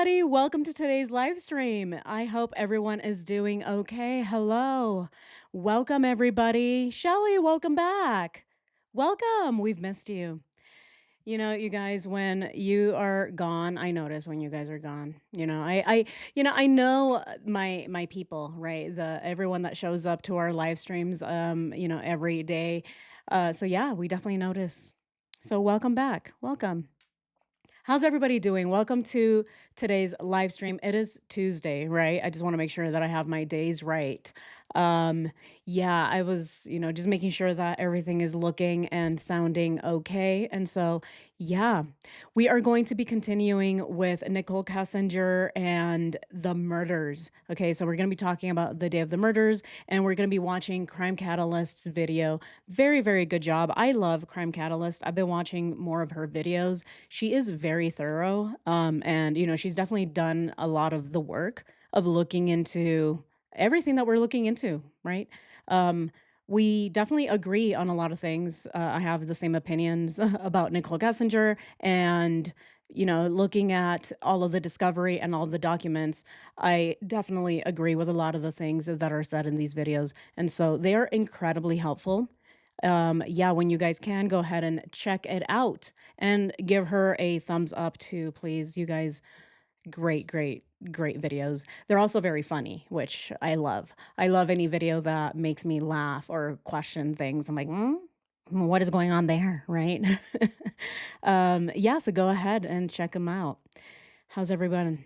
everybody. Welcome to today's live stream. I hope everyone is doing okay. Hello. Welcome, everybody. Shelly, welcome back. Welcome. We've missed you. You guys, when you are gone, I notice when you guys are gone. I know my people, right? The everyone that shows up to our live streams, every day. So yeah, we definitely notice. So welcome back. Welcome. How's everybody doing? Welcome to today's live stream. It is Tuesday, right? I just want to make sure that I have my days right. Um, yeah, I was, just making sure that everything is looking and sounding okay. And so, yeah, we are going to be continuing with Nichol Kessinger and the murders. Okay, so we're going to be talking about the day of the murders, and we're going to be watching Crime Catalyst's video. Very, very good job. I love Crime Catalyst. I've been watching more of her videos. She is very thorough. And she's definitely done a lot of the work of looking into everything that we're looking into, right? Um, we definitely agree on a lot of things. I have the same opinions about Nicole Kessinger and looking at all of the discovery and all the documents, I definitely agree with a lot of the things that are said in these videos. And so they are incredibly helpful. Yeah, when you guys can, go ahead and check it out and give her a thumbs up too, please. You guys, great, great, great videos. They're also very funny, which I love. I love any video that makes me laugh or question things. I'm like, what is going on there, right? Yeah, so go ahead and check them out. How's everyone?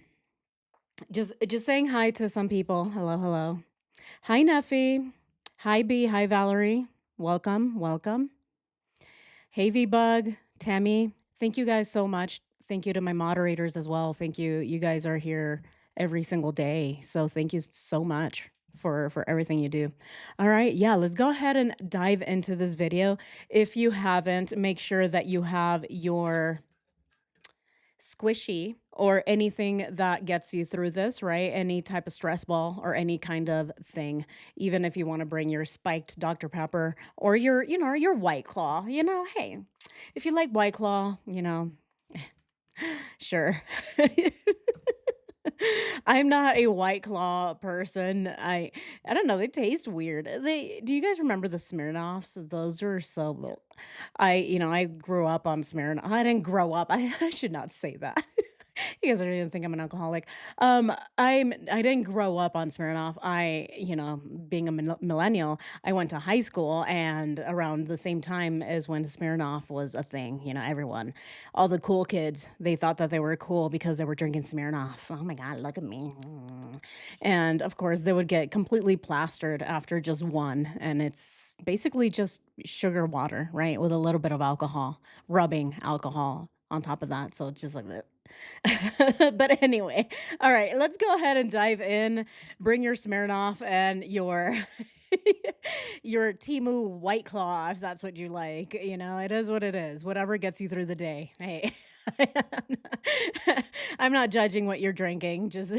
Just saying hi to some people. Hello, hello. Hi, Neffy. Hi, B. Hi, Valerie. Welcome, welcome. Hey, V-Bug, Tammy, thank you guys so much. Thank you to my moderators as well. Thank you. You guys are here every single day. So thank you so much for everything you do. All right, yeah, let's go ahead and dive into this video. If you haven't, make sure that you have your squishy or anything that gets you through this, right? Any type of stress ball or any kind of thing. Even if you want to bring your spiked Dr. Pepper or your White Claw, hey, if you like White Claw, sure. I'm not a White Claw person. I don't know, they taste weird. Do you guys remember the Smirnoffs? Those are so I grew up on Smirnoff. I didn't grow up. I should not say that. You guys are gonna think I'm an alcoholic. I didn't grow up on Smirnoff. Being a millennial, I went to high school, and around the same time as when Smirnoff was a thing, everyone, all the cool kids, they thought that they were cool because they were drinking Smirnoff. Oh my God, look at me. And of course, they would get completely plastered after just one, and it's basically just sugar water, right, with a little bit of alcohol, rubbing alcohol on top of that. So it's just like that. But anyway, all right, let's go ahead and dive in. Bring your Smirnoff and your your Timu White Claw, if that's what you like. It is what it is. Whatever gets you through the day. Hey, I'm not judging what you're drinking. Just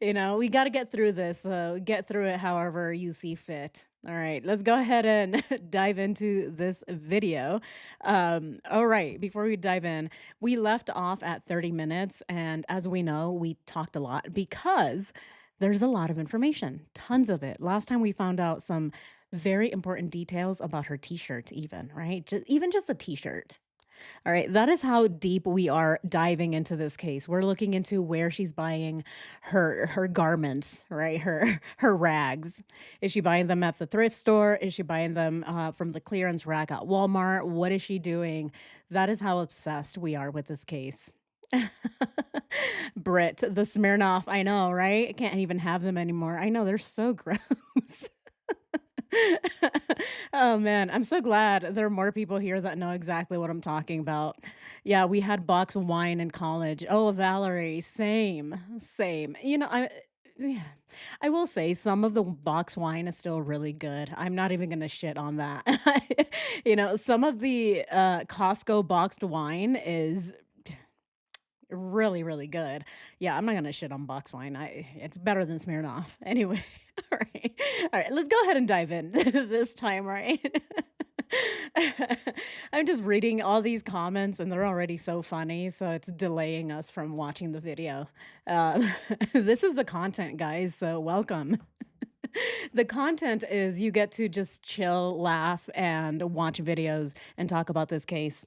we got to get through this. So get through it however you see fit. All right, let's go ahead and dive into this video. All right, before we dive in, we left off at 30 minutes, and as we know, we talked a lot because there's a lot of information, tons of it. Last time we found out some very important details about her t-shirt, even, right? Even just a t-shirt. All right, that is how deep we are diving into this case. We're looking into where she's buying her garments, right? Her rags. Is she buying them at the thrift store? Is she buying them from the clearance rack at Walmart? What is she doing? That is how obsessed we are with this case. Brit, the Smirnoff, I know, right? I can't even have them anymore. I know they're so gross. Oh man, I'm so glad there are more people here that know exactly what I'm talking about. Yeah, we had box wine in college. Oh, Valerie, same, same. Yeah, I will say some of the box wine is still really good. I'm not even gonna shit on that. Some of the Costco boxed wine is really, really good. Yeah, I'm not gonna shit on box wine. It's better than Smirnoff. Anyway, all right. All right, let's go ahead and dive in this time, right? I'm just reading all these comments and they're already so funny, so it's delaying us from watching the video. Um, this is the content, guys, so welcome. The content is you get to just chill, laugh, and watch videos and talk about this case.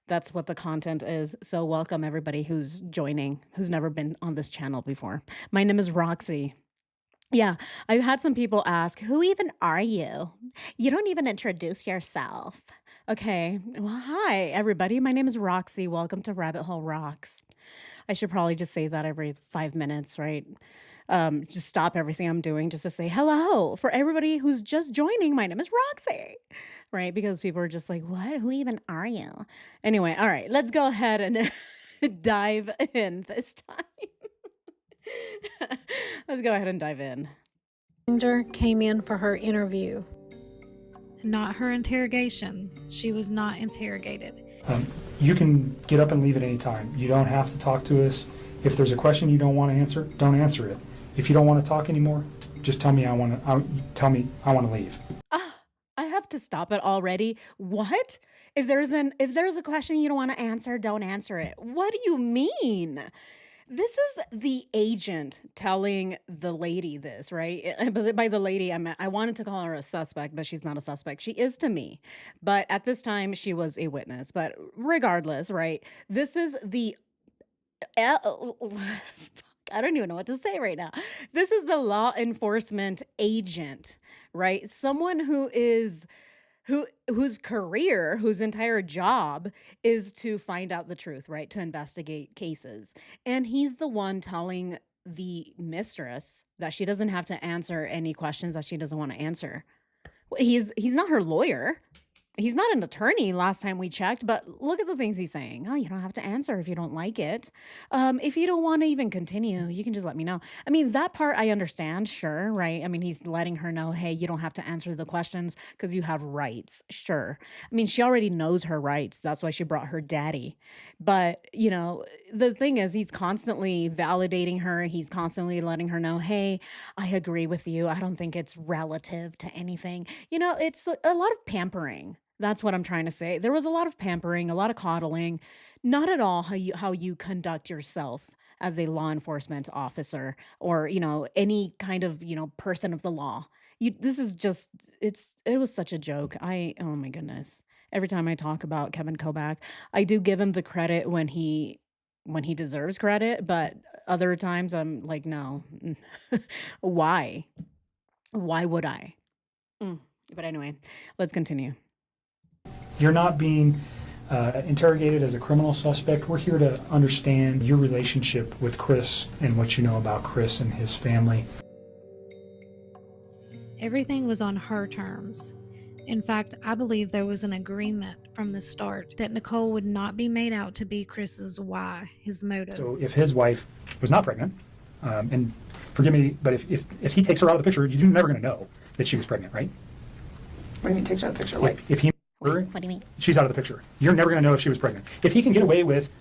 That's what the content is. So, welcome everybody who's joining, who's never been on this channel before. My name is Roxy. Yeah, I've had some people ask, "Who even are you? You don't even introduce yourself." Okay, well, hi, everybody. My name is Roxy. Welcome to Rabbit Hole Rocks. I should probably just say that every 5 minutes, right? Just stop everything I'm doing just to say hello for everybody who's just joining. My name is Roxy, right? Because people are just like, "What? Who even are you?" Anyway, all right, let's go ahead and dive in this time. Let's go ahead and dive in. Kessinger came in for her interview, not her interrogation. She was not interrogated. You can get up and leave at any time. You don't have to talk to us. If there's a question you don't want to answer, don't answer it. If you don't want to talk anymore, just tell me I want to leave. I have to stop it already. What? If there's a question you don't want to answer, don't answer it. What do you mean? This is the agent telling the lady this, right? But by the lady, I wanted to call her a suspect, but she's not a suspect. She is to me. But at this time, she was a witness. But regardless, right? This is the I don't even know what to say right now. This is the law enforcement agent, right? Someone whose career, whose entire job is to find out the truth, right? To investigate cases. And he's the one telling the mistress that she doesn't have to answer any questions that she doesn't want to answer. He's not her lawyer. He's not an attorney last time we checked, but look at the things he's saying. Oh, you don't have to answer if you don't like it. If you don't want to even continue, you can just let me know. I mean, that part I understand, sure, right? I mean, he's letting her know, hey, you don't have to answer the questions because you have rights, sure. I mean, she already knows her rights. That's why she brought her daddy. But, the thing is, he's constantly validating her. He's constantly letting her know, hey, I agree with you. I don't think it's relative to anything. It's a lot of pampering. That's what I'm trying to say. There was a lot of pampering, a lot of coddling, not at all how you conduct yourself as a law enforcement officer or, any kind of, person of the law. This is just it was such a joke. Oh my goodness. Every time I talk about Kevin Kovac, I do give him the credit when he deserves credit, but other times I'm like, no. Why? Why would I? Mm. But anyway, let's continue. You're not being interrogated as a criminal suspect. We're here to understand your relationship with Chris and what you know about Chris and his family. Everything was on her terms. In fact, I believe there was an agreement from the start that Nichol would not be made out to be Chris's why, his motive. So if his wife was not pregnant, and forgive me, but if he takes her out of the picture, you're never going to know that she was pregnant, right? What do you mean takes her out of the picture? Like, If he What do you mean? she's out of the picture. You're never going to know if she was pregnant. If he can get away with,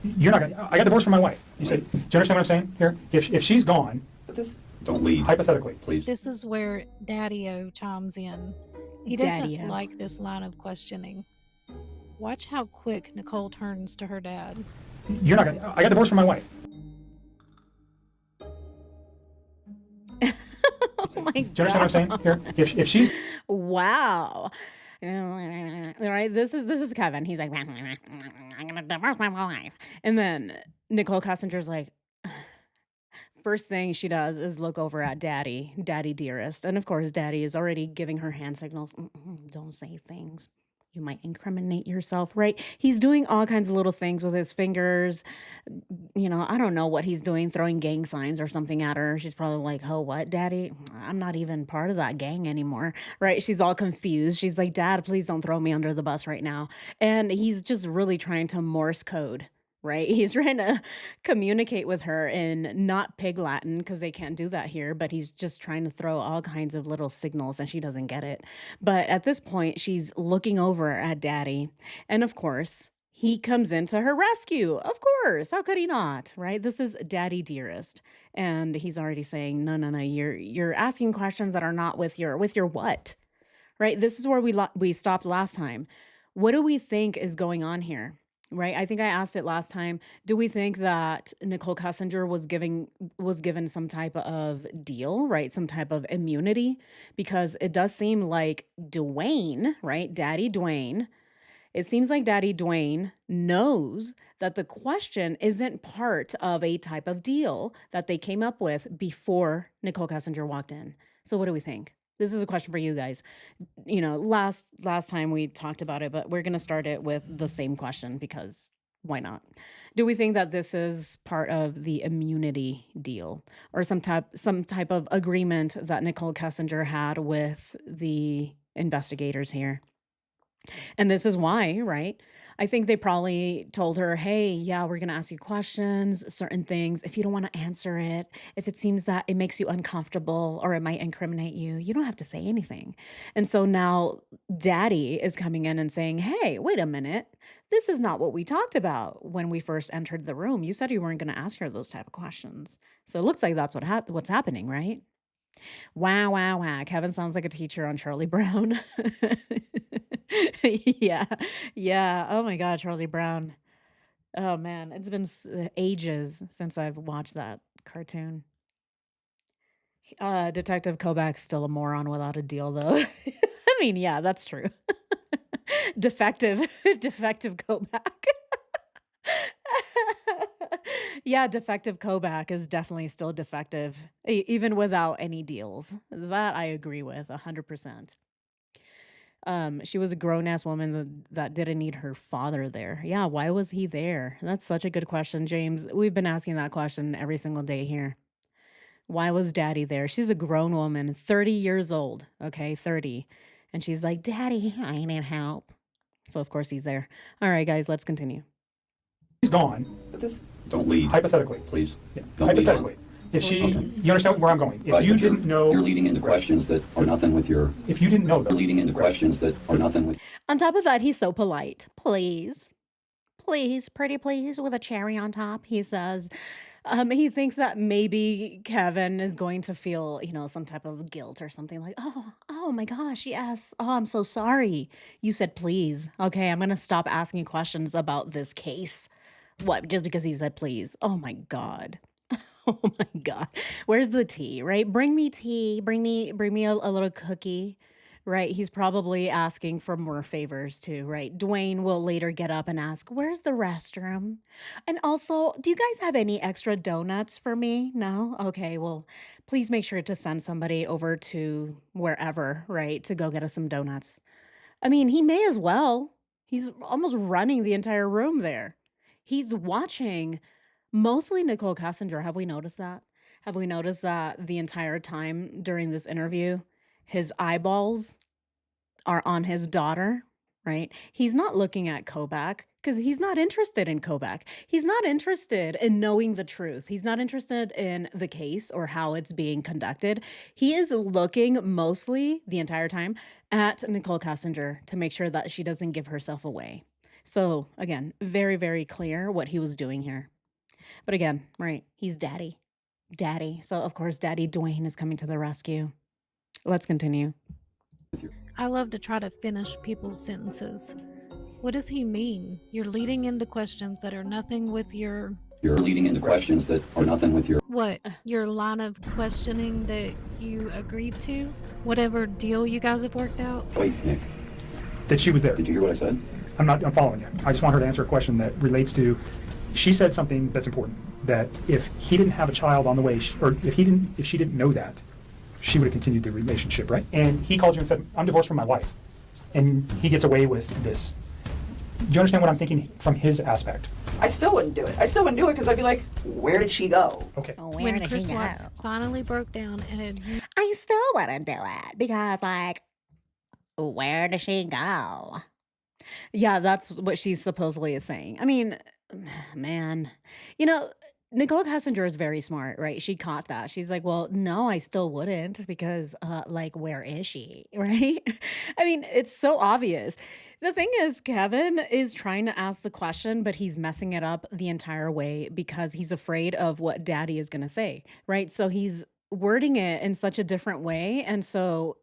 you're not going to, I got divorced from my wife. You said, do you understand what I'm saying here? If she's gone, but this, Don't leave, hypothetically, please. This is where Daddy-O chimes in. He doesn't Daddy-O. like this line of questioning. Watch how quick Nichol turns to her dad. you're not going to, I got divorced from my wife. Oh my Do you understand what I'm saying here? If she's Wow. Right? This is Kevin. He's like, I'm gonna divorce my wife. And then Nichol Kessinger's like, first thing she does is look over at Daddy dearest. And of course, Daddy is already giving her hand signals. Don't say things. You might incriminate yourself, right? He's doing all kinds of little things with his fingers. I don't know what he's doing, throwing gang signs or something at her. She's probably like, oh, what, Daddy? I'm not even part of that gang anymore, right? She's all confused. She's like, Dad, please don't throw me under the bus right now. And he's just really trying to Morse code. Right? He's trying to communicate with her in not pig Latin because they can't do that here, but he's just trying to throw all kinds of little signals and she doesn't get it. But at this point, she's looking over at Daddy. And of course, he comes into her rescue. Of course. How could he not? Right? This is Daddy dearest. And he's already saying, no, you're asking questions that are not with your what? right? This is where we stopped last time. What do we think is going on here? Right? I think I asked it last time. Do we think that Nicole Kessinger was given some type of deal, right? Some type of immunity? Because it does seem like Dwayne, right? Daddy Dwayne, it seems like Daddy Dwayne knows that the question isn't part of a type of deal that they came up with before Nicole Kessinger walked in. So what do we think? This is a question for you guys. Last time we talked about it, but we're going to start it with the same question because why not? Do we think that this is part of the immunity deal or some type of agreement that Nicole Kessinger had with the investigators here? And this is why, right? I think they probably told her, hey, yeah, we're going to ask you questions, certain things. If you don't want to answer it, if it seems that it makes you uncomfortable or it might incriminate you, you don't have to say anything. And so now daddy is coming in and saying, hey, wait a minute. This is not what we talked about when we first entered the room. You said you weren't going to ask her those type of questions. So it looks like that's what's happening, right? Wow, wow, wow. Kevin sounds like a teacher on Charlie Brown. Yeah. Yeah. Oh my God, Charlie Brown. Oh man, it's been ages since I've watched that cartoon. Detective Kobach's still a moron without a deal, though. I mean, yeah, that's true. Defective, defective Kobach. Yeah, defective Kobach is definitely still defective, even without any deals. That I agree with 100%. She was a grown ass woman that didn't need her father there. Yeah, why was he there? That's such a good question, James. We've been asking that question every single day here. Why was daddy there? She's a grown woman, 30 years old. Okay, 30. And she's like, Daddy, I need help. So, of course, he's there. All right, guys, let's continue. He's gone. But this, Don't lead, Hypothetically. please. Yeah. Don't lead on. Hypothetically. If she, Please. you understand where I'm going. If Right, you but didn't know, You're leading into questions that are nothing with your, if you didn't know you're them, leading into questions that are nothing with On top of that, he's so polite. Please. Please, pretty please, with a cherry on top. He says, he thinks that maybe Kevin is going to feel, some type of guilt or something like, oh my gosh, yes. Oh, I'm so sorry. You said please. Okay, I'm gonna stop asking questions about this case. What, just because he said please? Oh my God. Oh my God. Where's the tea, right? Bring me tea. Bring me a little cookie. Right. He's probably asking for more favors too, right? Dwayne will later get up and ask, where's the restroom? And also, do you guys have any extra donuts for me? No? Okay, well, please make sure to send somebody over to wherever, right, to go get us some donuts. I mean, he may as well. He's almost running the entire room there. He's watching mostly Nicole Kessinger. Have we noticed that? Have we noticed that the entire time during this interview, his eyeballs are on his daughter, right? He's not looking at Kobach because he's not interested in Kobach. He's not interested in knowing the truth. He's not interested in the case or how it's being conducted. He is looking mostly the entire time at Nicole Kessinger to make sure that she doesn't give herself away. So, again, very, very clear what he was doing here. But again, right, he's daddy. Daddy. So, of course, Daddy Dwayne is coming to the rescue. Let's continue. your. I love to try to finish people's sentences. What does he mean? You're leading into questions that are nothing with your. You're leading into questions that are nothing with your. What? Your line of questioning that you agreed to? Whatever deal you guys have worked out? Wait, Nick, that she was there. did you hear what I said? I'm following you. I just want her to answer a question that relates to, she said something that's important, that if he didn't have a child on the way, or if she didn't know that, she would have continued the relationship, right? And he called you and said, I'm divorced from my wife. And he gets away with this. Do you understand what I'm thinking from his aspect? I still wouldn't do it. I still wouldn't do it because I'd be like, where did she go? Okay. When Chris Watts finally broke down and had I still wouldn't do it because, like, where does she go? Yeah, that's what she supposedly is saying. I mean, man, Nicole Kessinger is very smart, right? She caught that. She's like, well, no, I still wouldn't because, like, where is she, right? I mean, it's so obvious. The thing is, Kevin is trying to ask the question, but he's messing it up the entire way because he's afraid of what daddy is going to say, right? So he's wording it in such a different way. And so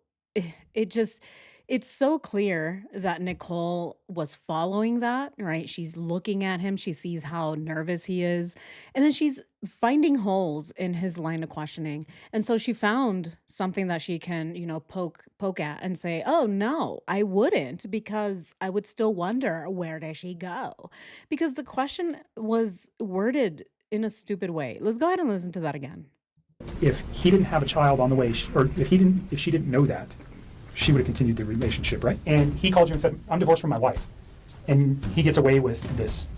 it just, It's so clear that Nicole was following that, right? She's looking at him, she sees how nervous he is, and then she's finding holes in his line of questioning. And so she found something that she can, poke at and say, "Oh no, I wouldn't because I would still wonder where does she go?" Because the question was worded in a stupid way. Let's go ahead and listen to that again. If he didn't have a child on the way, or if she didn't know that, she would have continued the relationship, right? And he called you and said, "I'm divorced from my wife," and he gets away with this.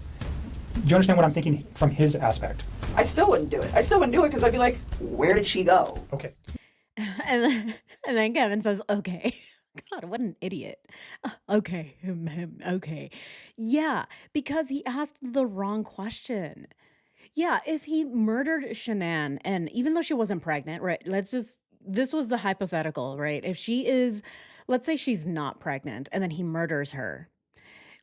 Do you understand what I'm thinking from his aspect? I still wouldn't do it. I still wouldn't do it because I'd be like, where did she go? Okay. And then Kevin says, "Okay." God, what an idiot. Okay. Okay. Yeah, because he asked the wrong question. Yeah, if he murdered Shanann, and even though she wasn't pregnant, right? This was the hypothetical, right? If she is, let's say she's not pregnant and then he murders her,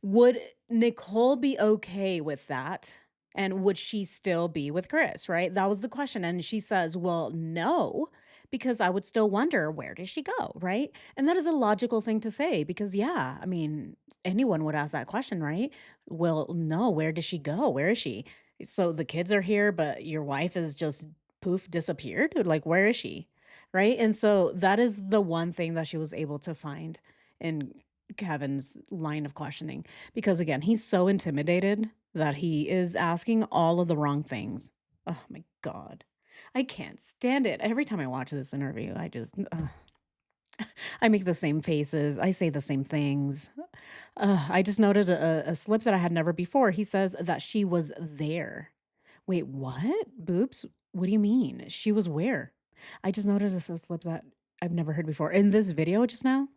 would Nicole be okay with that? And would she still be with Chris, right? That was the question. And she says, "Well, no, because I would still wonder where does she go?" Right? And that is a logical thing to say because, yeah, I mean, anyone would ask that question, right? Well, no, where does she go? Where is she? So the kids are here, but your wife is just poof disappeared. Like, where is she? Right? And so that is the one thing that she was able to find in Kevin's line of questioning because again, he's so intimidated that he is asking all of the wrong things. Oh my god. I can't stand it. Every time I watch this interview, I make the same faces. I say the same things. I just noted a slip that I had never before. He says that she was there. Wait, what? Boobs? What do you mean? She was where? I just noted a slip that I've never heard before. In this video just now?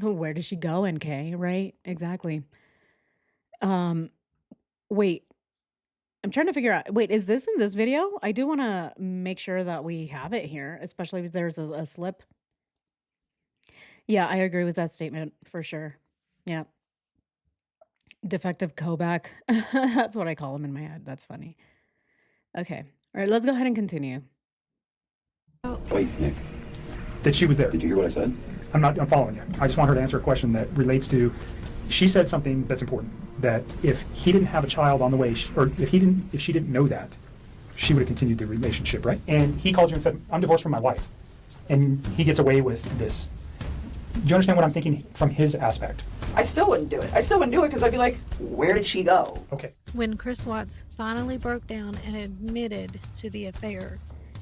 Oh, where does she go, NK? Right? Exactly. Um, wait, I'm trying to figure out. Wait, is this in this video? I do want to make sure that we have it here, especially if there's a slip. Yeah, I agree with that statement for sure. Yeah. Defective Kovac. That's what I call him in my head. That's funny. Okay. All right, let's go ahead and continue. Wait, Nick, That she was there. did you hear what I said? I'm following you. I just want her to answer a question that relates to, she said something that's important, that if he didn't have a child on the way, or if she didn't know that, she would have continued the relationship, right? And he called you and said, "I'm divorced from my wife," and he gets away with this. Do you understand what I'm thinking from his aspect? I still wouldn't do it. I still wouldn't do it because I'd be like, where did she go? Okay. When Chris Watts finally broke down and admitted to the affair,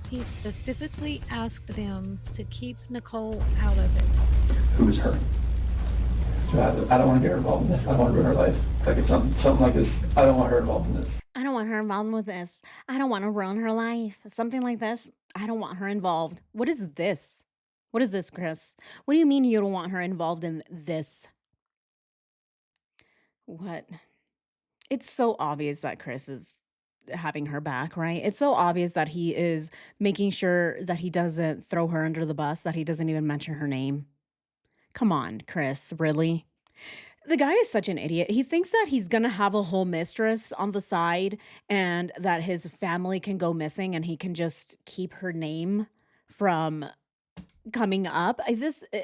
he specifically asked them to keep Nicole out of it. Who's her? So I don't want to get her involved in this. I don't want to ruin her life. Like it's something like this. I don't want her involved in this. I don't want her involved with this. I don't want to ruin her life. Something like this. I don't want her involved. What is this? What is this, Chris? What do you mean you don't want her involved in this? What? It's so obvious that Chris is having her back, right? It's so obvious that he is making sure that he doesn't throw her under the bus, that he doesn't even mention her name. Come on, Chris, really? The guy is such an idiot. He thinks that he's gonna have a whole mistress on the side and that his family can go missing and he can just keep her name from coming up.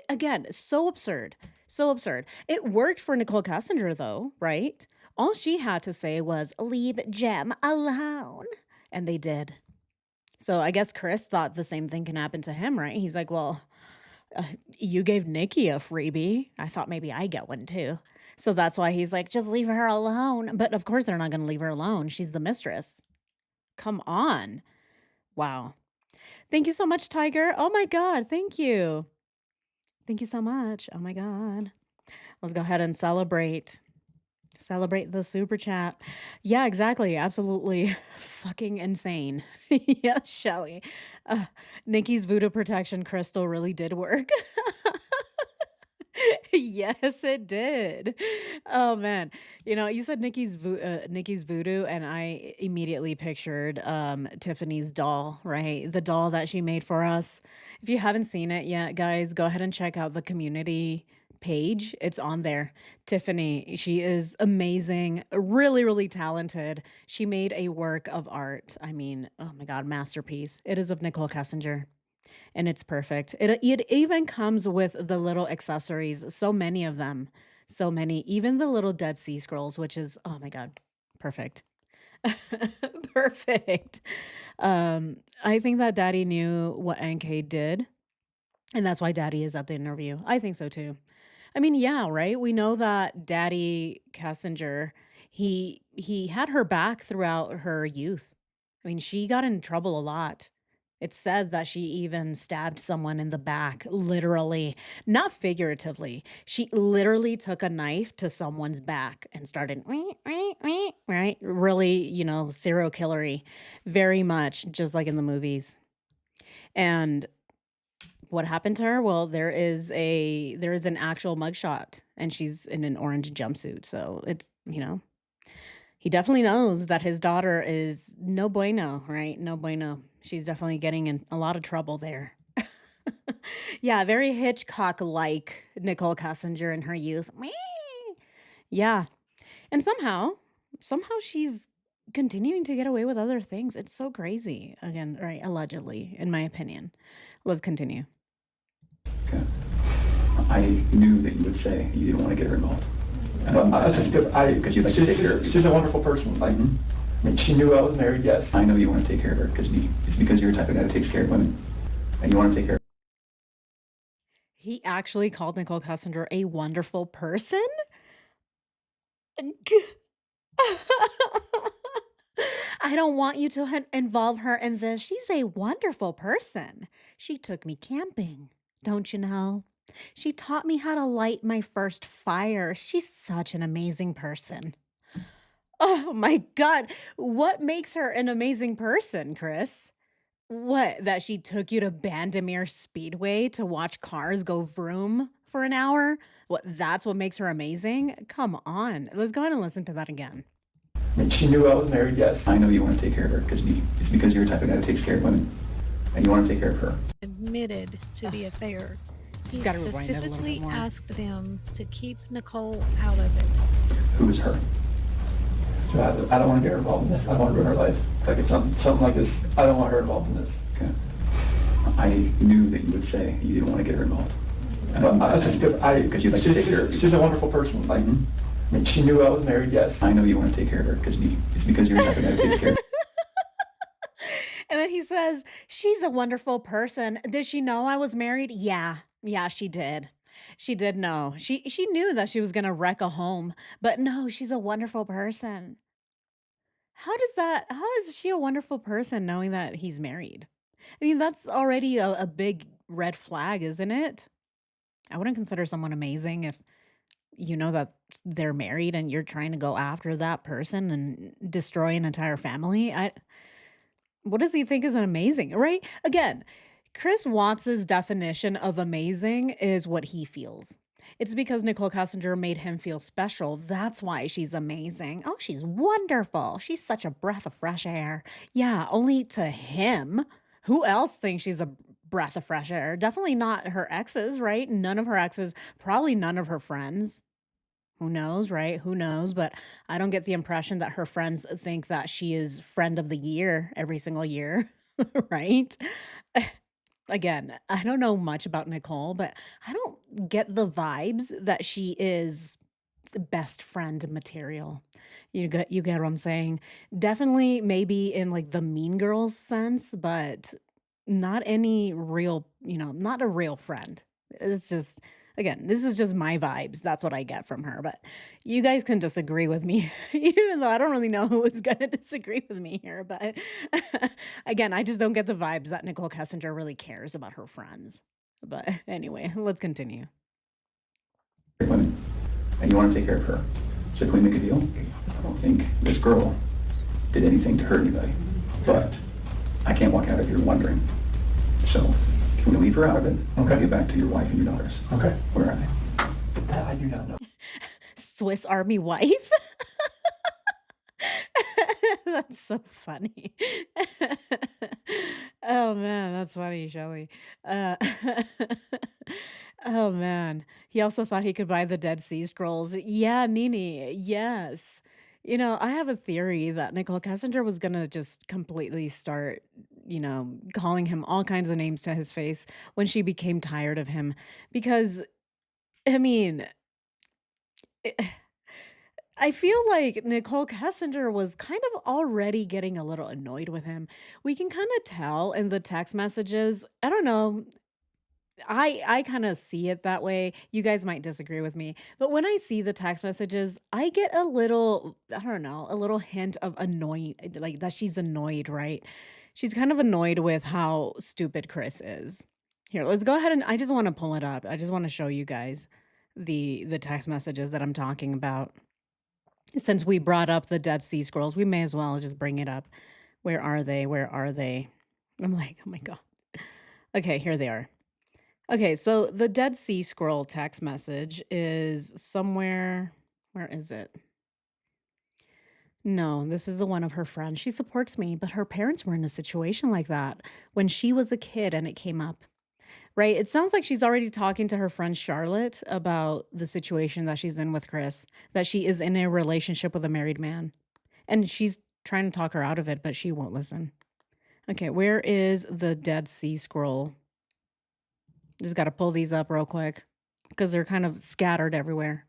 Again, so absurd. So absurd. It worked for Nichol Kessinger though, right? All she had to say was leave Jem alone. And they did. So I guess Chris thought the same thing can happen to him, right? He's like, "Well, uh, you gave Nikki a freebie. I thought maybe I get one too." So that's why he's like, "Just leave her alone." But of course, they're not going to leave her alone. She's the mistress. Come on. Wow. Thank you so much, Tiger. Oh my God. Thank you. Thank you so much. Oh my God. Let's go ahead and celebrate. Celebrate the super chat. Yeah, exactly. Absolutely fucking insane. Yeah, Shelly. Nikki's voodoo protection crystal really did work. Yes, it did. Oh man. You said Nikki's voodoo and I immediately pictured Tiffany's doll, right? The doll that she made for us. If you haven't seen it yet, guys, go ahead and check out the community page. It's on there. Tiffany, she is amazing, really, really talented. She made a work of art. I mean, oh my God, masterpiece. It is of Nichol Kessinger. and it's perfect. It even comes with the little accessories, so many of them, so many, even the little Dead Sea Scrolls, which is, oh my god, perfect. Perfect. I think that Daddy knew what NK did, and that's why Daddy is at the interview. I think so too. I mean, yeah, right? We know that Daddy Kessinger, he had her back throughout her youth. I mean, she got in trouble a lot. It's said that she even stabbed someone in the back, literally, not figuratively. She literally took a knife to someone's back and started, right? Really, serial killery, very much just like in the movies. And what happened to her? Well, there is an actual mugshot, and she's in an orange jumpsuit. So it's, he definitely knows that his daughter is no bueno, right? No bueno. She's definitely getting in a lot of trouble there. Yeah, very Hitchcock-like Nicole Kessinger in her youth. Meh. Yeah. And somehow she's continuing to get away with other things. It's so crazy. Again, right, allegedly, in my opinion. Let's continue. Okay. I knew that you would say you didn't want to get her involved. But because you like to take care of her. She's a wonderful person. Like, I mean, she knew I was married, yes. I know you want to take care of her it's because you're the type of guy that takes care of women. And you want to take care of He actually called Nicole Kessinger a wonderful person? I don't want you to involve her in this. She's a wonderful person. She took me camping, don't you know? She taught me how to light my first fire. She's such an amazing person. Oh my God. What makes her an amazing person, Chris? What, that she took you to Bandimere Speedway to watch cars go vroom for an hour? What, that's what makes her amazing? Come on. Let's go ahead and listen to that again. I mean, she knew I was married, yes. I know you want to take care of her it's because you're the type of guy that takes care of women. And you want to take care of her. Admitted to the affair. He Just gotta rewind it a little bit specifically more. asked them to keep Nicole out of it. Who is her? So I don't want to get her involved in this. I don't want to ruin her life. Like it's something like this. I don't want her involved in this. Okay. I knew that you would say you didn't want to get her involved. Because you like to take care of her. She's a wonderful person. Like, I mean, she knew I was married, yes. I know you want to take care of her it's because you're the type of guy that takes care of her. And then he says, she's a wonderful person. Did she know I was married? Yeah. Yeah, she did. She did know. She knew that she was gonna wreck a home, but no, she's a wonderful person. How is she a wonderful person knowing that he's married? I mean, that's already a big red flag, isn't it? I wouldn't consider someone amazing if you know that they're married and you're trying to go after that person and destroy an entire family. What does he think is an amazing, right? Again, Chris Watts's definition of amazing is what he feels. It's because Nicole Kessinger made him feel special. That's why she's amazing. Oh, she's wonderful. She's such a breath of fresh air. Yeah, only to him. Who else thinks she's a breath of fresh air? Definitely not her exes, right? None of her exes, probably none of her friends. Who knows, right? Who knows? But I don't get the impression that her friends think that she is friend of the year every single year, right? Again, I don't know much about Nicole, but I don't get the vibes that she is the best friend material. You get what I'm saying? Definitely maybe in like the Mean Girls sense, but not any real, not a real friend. It's just again, this is just my vibes. That's what I get from her. But you guys can disagree with me, even though I don't really know who is gonna disagree with me here. But again, I just don't get the vibes that Nicole Kessinger really cares about her friends. But anyway, let's continue. Women. And you want to take care of her. So can we make a deal? I don't think this girl did anything to hurt anybody. But I can't walk out of here wondering. So can we leave her out of it? Okay. Get back to your wife and your daughters. Okay. Where are they? That I do not know. Swiss Army wife? That's so funny. Oh man, that's funny, Shelley. Uh, oh man. He also thought he could buy the Dead Sea Scrolls. Yeah, Nini, yes. I have a theory that Nicole Kessinger was gonna just completely start, calling him all kinds of names to his face when she became tired of him. Because, I mean, it- I feel like Nicole Kessinger was kind of already getting a little annoyed with him. We can kind of tell in the text messages. I don't know. I kind of see it that way. You guys might disagree with me, but when I see the text messages, I get a little, I don't know, a little hint of annoying, like that she's annoyed, right? She's kind of annoyed with how stupid Chris is. Here, let's go ahead and I just want to pull it up. I just want to show you guys the text messages that I'm talking about. Since we brought up the Dead Sea Scrolls, we may as well just bring it up. Where are they? Where are they? I'm like, oh my God. Okay, here they are. Okay, so the Dead Sea Scroll text message is somewhere. Where is it? No, this is the one of her friends. She supports me, but her parents were in a situation like that when she was a kid and it came up. Right? It sounds like she's already talking to her friend Charlotte about the situation that she's in with Chris, that she is in a relationship with a married man. And she's trying to talk her out of it, but she won't listen. Okay, where is the Dead Sea Scroll? Just got to pull these up real quick because they're kind of scattered everywhere.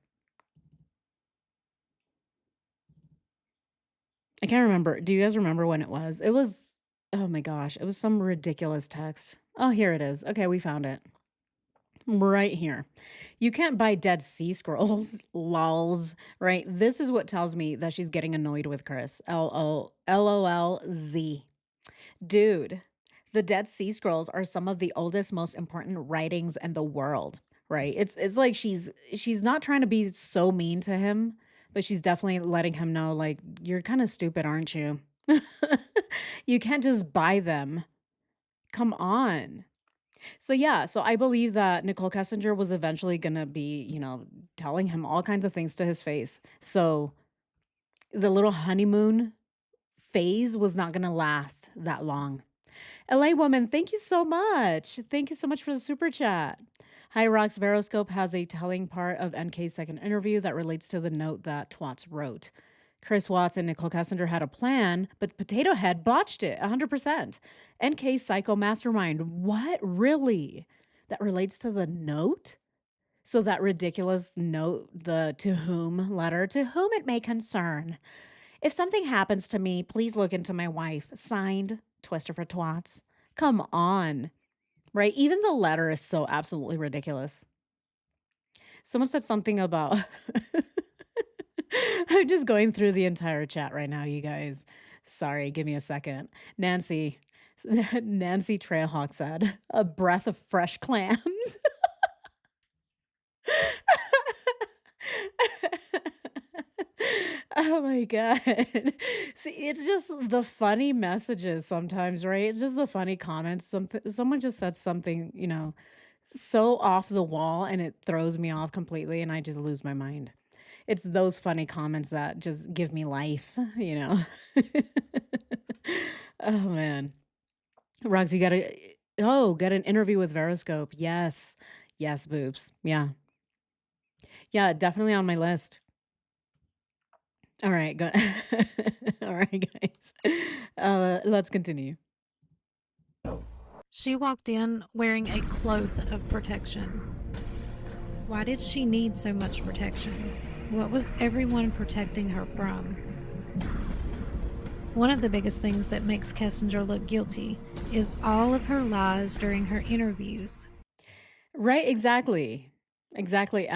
I can't remember. Do you guys remember when it was? It was, oh my gosh, it was some ridiculous text. Oh, here it is. Okay, we found it. Right here. You can't buy Dead Sea Scrolls, lols, right? This is what tells me that she's getting annoyed with Chris. LOLZ. Dude, the Dead Sea Scrolls are some of the oldest, most important writings in the world, right? It's like she's not trying to be so mean to him, but she's definitely letting him know, like, you're kind of stupid, aren't you? You can't just buy them. Come on. So yeah, so I believe that Nicole Kessinger was eventually gonna be, telling him all kinds of things to his face. So the little honeymoon phase was not gonna last that long. LA woman, thank you so much. Thank you so much for the super chat. Hi Rocks Veroscope has a telling part of NK's second interview that relates to the note that Twats wrote. Chris Watts and Nicole Kessinger had a plan, but Potato Head botched it 100%. NK's psycho mastermind. What? Really? That relates to the note? So that ridiculous note, the to whom letter, to whom it may concern. If something happens to me, please look into my wife. Signed, Twister for Twats. Come on. Right? Even the letter is so absolutely ridiculous. Someone said something about I'm just going through the entire chat right now, you guys. Sorry, give me a second. Nancy Trailhawk said, a breath of fresh clams. Oh my God. See, it's just the funny messages sometimes, right? It's just the funny comments. Someone just said something, so off the wall and it throws me off completely and I just lose my mind. It's those funny comments that just give me life, Oh man. Rox, you got an interview with Veroscope. Yes. Yes, boobs. Yeah. Yeah, definitely on my list. All right, go. All right, guys. Let's continue. She walked in wearing a cloth of protection. Why did she need so much protection? What was everyone protecting her from? One of the biggest things that makes Kessinger look guilty is all of her lies during her interviews. Right, exactly. Exactly.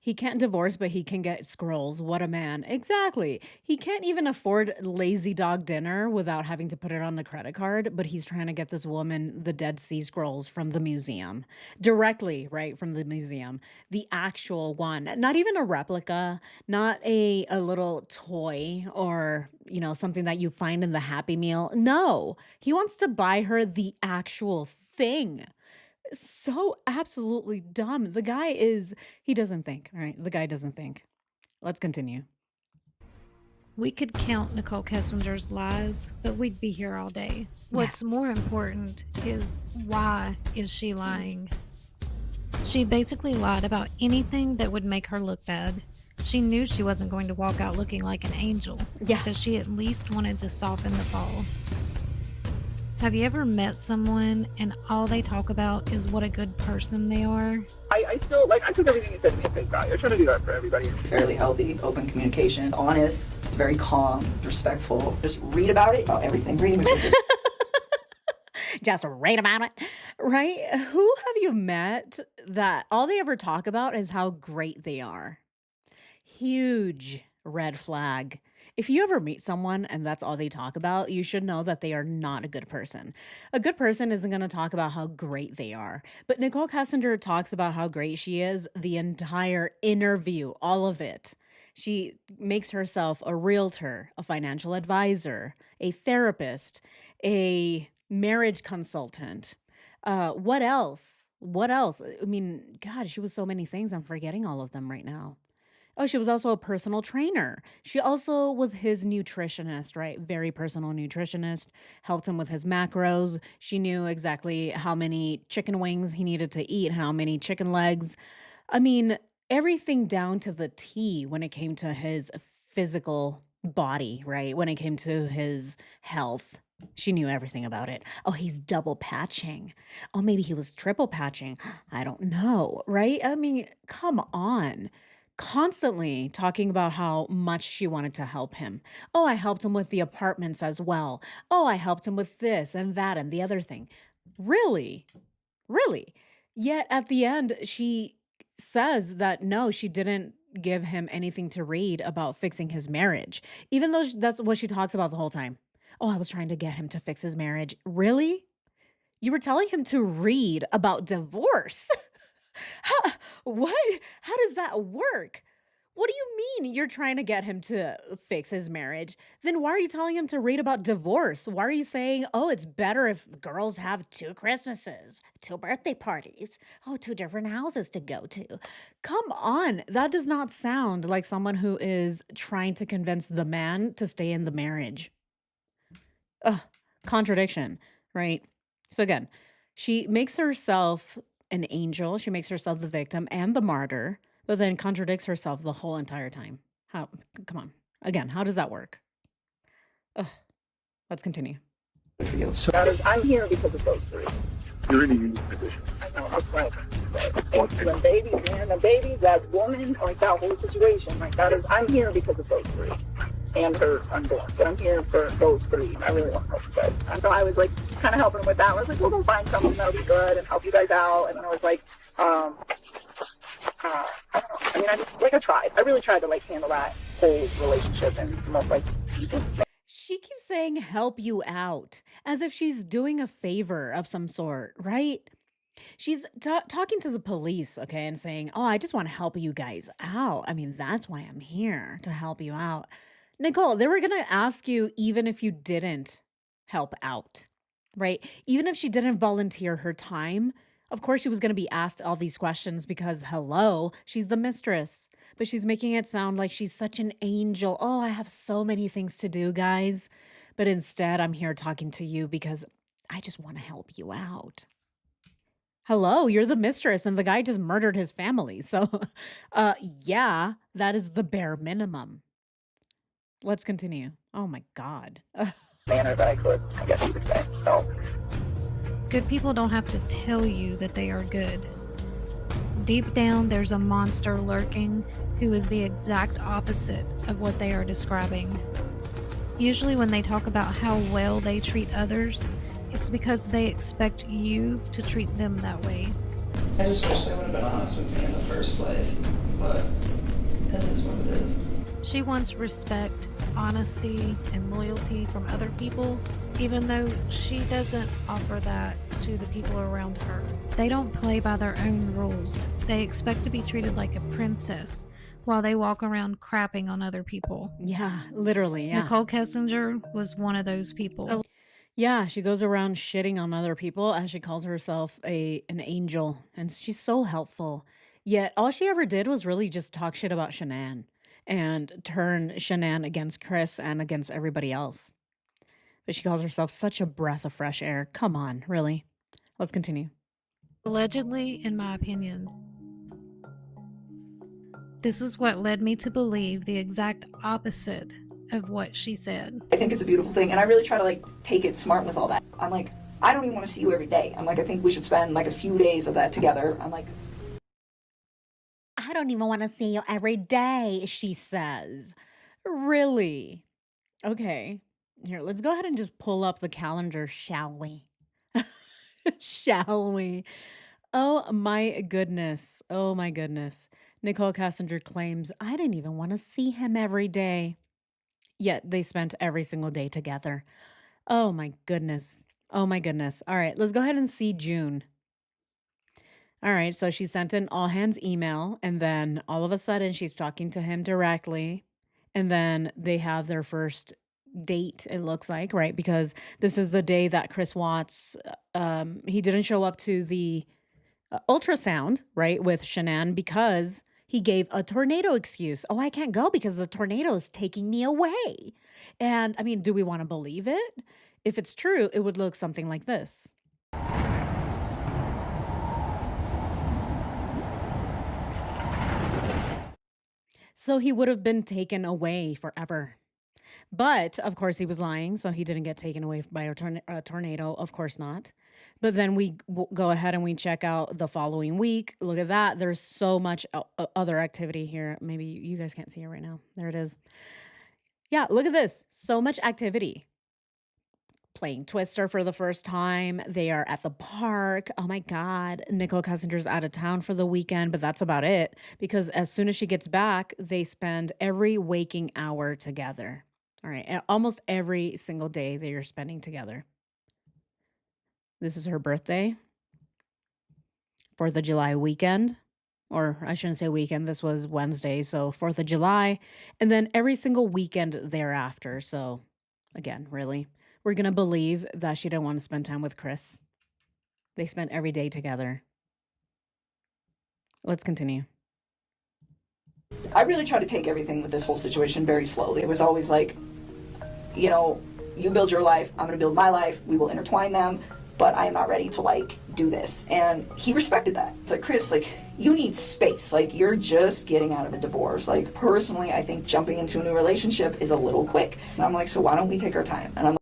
He can't divorce, but he can get scrolls. What a man. Exactly. He can't even afford lazy dog dinner without having to put it on the credit card, but he's trying to get this woman the Dead Sea Scrolls from the museum. Directly, right, from the museum. The actual one. Not even a replica, not a little toy or, something that you find in the Happy Meal. No. He wants to buy her the actual thing. So absolutely dumb. He doesn't think. All right. The guy doesn't think. Let's continue. We could count Nicole Kessinger's lies, but we'd be here all day. What's more important is, why is she lying? She basically lied about anything that would make her look bad. She knew she wasn't going to walk out looking like an angel. Yeah. Because she at least wanted to soften the fall. Have you ever met someone and all they talk about is what a good person they are? I still, I took everything you said to me at face value. I try to do that for everybody. Fairly healthy, open communication, honest, very calm, respectful. Just read about it, about everything. Reading is something. Just read about it, right? Who have you met that all they ever talk about is how great they are? Huge red flag. If you ever meet someone and that's all they talk about, you should know that they are not a good person. A good person isn't going to talk about how great they are. But Nichol Kessinger talks about how great she is the entire interview, all of it. She makes herself a realtor, a financial advisor, a therapist, a marriage consultant. What else? What else? I mean, God, she was so many things. I'm forgetting all of them right now. Oh, she was also a personal trainer. She also was his nutritionist, right? Very personal nutritionist, helped him with his macros. She knew exactly how many chicken wings he needed to eat, how many chicken legs. I mean, everything down to the T when it came to his physical body, right? When it came to his health. She knew everything about it. Oh, he's double patching. Oh, maybe he was triple patching. I don't know, right? I mean, come on, constantly talking about how much she wanted to help him. Oh, I helped him with the apartments as well. Oh, I helped him with this and that and the other thing. Really? Really? Yet at the end, she says that no, she didn't give him anything to read about fixing his marriage, even though that's what she talks about the whole time. Oh, I was trying to get him to fix his marriage. Really? You were telling him to read about divorce. How, what? How does that work? What do you mean you're trying to get him to fix his marriage? Then why are you telling him to read about divorce? Why are you saying, oh, it's better if girls have 2 Christmases, 2 birthday parties, oh, 2 different houses to go to? Come on. That does not sound like someone who is trying to convince the man to stay in the marriage. Ugh, contradiction, right? So again, she makes herself an angel, she makes herself the victim and the martyr, but then contradicts herself the whole entire time. How? Come on. Again, how does that work? Ugh, let's continue. So I'm here because of those three. You're in a unique position. I know, that's right. When babies, man, the babies, that woman, like that whole situation, like that is, I'm here because of those three. And her unborn. But I'm here for those three. I really want to help you guys. And so I was like kind of helping with that. I was like, we'll go find something that'll be good and help you guys out. And then I was like, I don't know. I mean, I tried. I really tried to like handle that whole relationship in the most like decent. She keeps saying help you out as if she's doing a favor of some sort, right? She's talking to the police, okay, and saying, oh, I just want to help you guys out. I mean, that's why I'm here to help you out. Nichol, they were going to ask you even if you didn't help out, right? Even if she didn't volunteer her time, of course she was going to be asked all these questions because, hello, she's the mistress. But she's making it sound like she's such an angel. Oh, I have so many things to do, guys. But instead, I'm here talking to you because I just want to help you out. Hello, you're the mistress, and the guy just murdered his family. So, yeah, that is the bare minimum. Let's continue. Oh my God. Manner that I could, I guess you could say. So Good people don't have to tell you that they are good. Deep down, there's a monster lurking who is the exact opposite of what they are describing. Usually when they talk about how well they treat others, it's because they expect you to treat them that way. I just wish they would have been honest with me in the first place, but it is what it is. She wants respect, honesty, and loyalty from other people, even though she doesn't offer that to the people around her. They don't play by their own rules. They expect to be treated like a princess while they walk around crapping on other people. Yeah, literally. Yeah. Nichol Kessinger was one of those people. Yeah, she goes around shitting on other people as she calls herself an angel, and she's so helpful. Yet all she ever did was really just talk shit about Shanann and turn Shanann against Chris and against everybody else. But she calls herself such a breath of fresh air. Come on, really? Let's continue. Allegedly, in my opinion. This is what led me to believe the exact opposite of what she said. I think it's a beautiful thing, and I really try to like take it smart with all that. I'm like, I don't even want to see you every day. I'm like, I think we should spend like a few days of that together. I'm like, I don't even want to see you every day, she says. Really? Okay. Here, let's go ahead and just pull up the calendar, shall we? Shall we? Oh my goodness. Oh my goodness. Nichol Kessinger claims, I didn't even want to see him every day. Yet they spent every single day together. Oh my goodness. Oh my goodness. All right, let's go ahead and see June. All right, so she sent an all hands email, and then all of a sudden she's talking to him directly. And then they have their first date, it looks like, right? Because this is the day that Chris Watts, he didn't show up to the ultrasound, right, with Shanann because he gave a tornado excuse. Oh, I can't go because the tornado is taking me away. And I mean, do we want to believe it? If it's true, it would look something like this. So he would have been taken away forever. But of course, he was lying, so he didn't get taken away by a tornado. Of course not. But then we go ahead and we check out the following week. Look at that. There's so much other activity here. Maybe you guys can't see it right now. There it is. Yeah, look at this. So much activity. Playing Twister for the first time. They are at the park. Oh my God. Nichol Kessinger's out of town for the weekend, but that's about it. Because as soon as she gets back, they spend every waking hour together. All right. Almost every single day they are spending together. This is her birthday. 4th of July weekend. Or I shouldn't say weekend. This was Wednesday. So 4th of July. And then every single weekend thereafter. So again, really, we're going to believe that she didn't want to spend time with Chris. They spent every day together. Let's continue. I really try to take everything with this whole situation very slowly. It was always like, you know, you build your life, I'm going to build my life, we will intertwine them, but I am not ready to like do this. And he respected that. It's like, Chris, like, you need space. Like, you're just getting out of a divorce. Like, personally, I think jumping into a new relationship is a little quick. And I'm like, so why don't we take our time? And I'm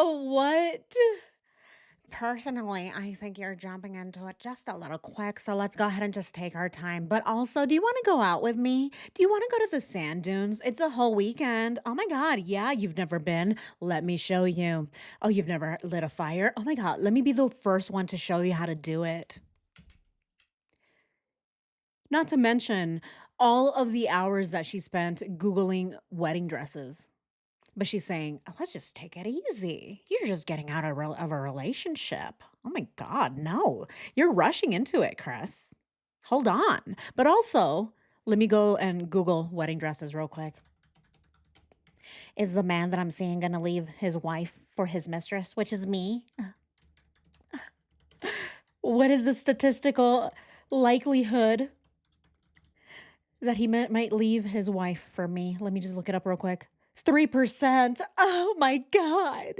Oh, what? Personally, I think you're jumping into it just a little quick, so let's go ahead and just take our time. But also, do you want to go out with me? Do you want to go to the sand dunes? It's a whole weekend. Oh my God, yeah, you've never been. Let me show you. Oh, you've never lit a fire? Oh my God, let me be the first one to show you how to do it. Not to mention all of the hours that she spent Googling wedding dresses. But she's saying, "Oh, let's just take it easy. You're just getting out of a relationship. Oh my God, no. You're rushing into it, Chris. Hold on." But also, let me go and Google wedding dresses real quick. Is the man that I'm seeing going to leave his wife for his mistress, which is me? What is the statistical likelihood that he might leave his wife for me? Let me just look it up real quick. 3%. Oh my God.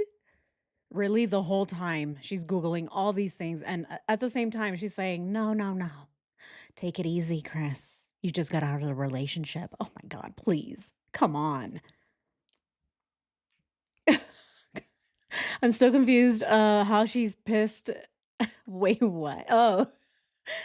Really, the whole time she's Googling all these things. And at the same time, she's saying, no, no, no. Take it easy, Chris. You just got out of the relationship. Oh my God, please. Come on. I'm so confused how she's pissed. Wait, what? Oh.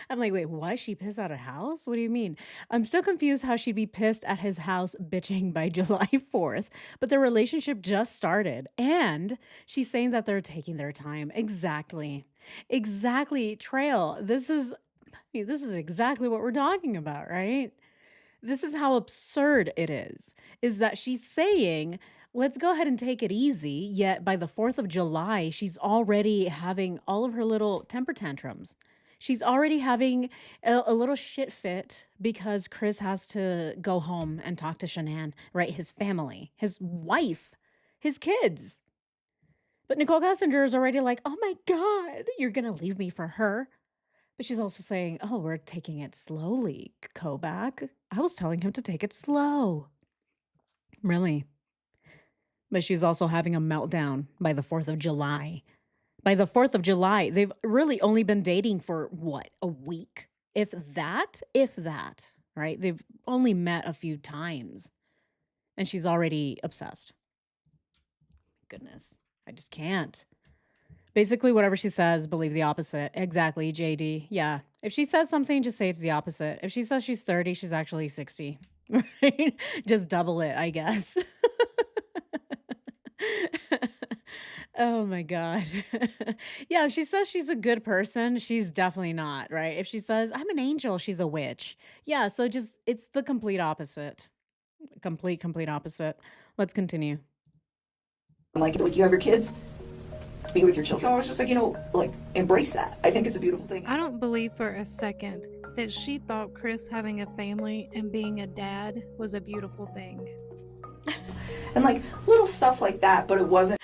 I'm like, wait, what? She pissed at a house? What do you mean? I'm still confused how she'd be pissed at his house bitching by July 4th, but their relationship just started. And she's saying that they're taking their time. Exactly. Exactly. Trail. This is exactly what we're talking about, right? This is how absurd it is that she's saying, let's go ahead and take it easy. Yet by the 4th of July, she's already having all of her little temper tantrums. She's already having a little shit fit because Chris has to go home and talk to Shanann, right? His family, his wife, his kids. But Nichol Kessinger is already like, oh my God, you're going to leave me for her. But she's also saying, oh, we're taking it slowly, Kobach. I was telling him to take it slow. Really? But she's also having a meltdown by the 4th of July. By the 4th of July, they've really only been dating for what, a week? If that, right? They've only met a few times. And she's already obsessed. goodness. I just can't. Basically, whatever she says, believe the opposite. Exactly, JD. Yeah. If she says something, just say it's the opposite. If she says she's 30, she's actually 60. Right? Just double it, I guess. Oh my God. Yeah, if she says she's a good person, she's definitely not, right? If she says, I'm an angel, she's a witch. Yeah, so just, it's the complete opposite. Complete opposite. Let's continue. Like you have your kids, be with your children. So I was just like, like embrace that. I think it's a beautiful thing. I don't believe for a second that she thought Chris having a family and being a dad was a beautiful thing. And like little stuff like that, but it wasn't.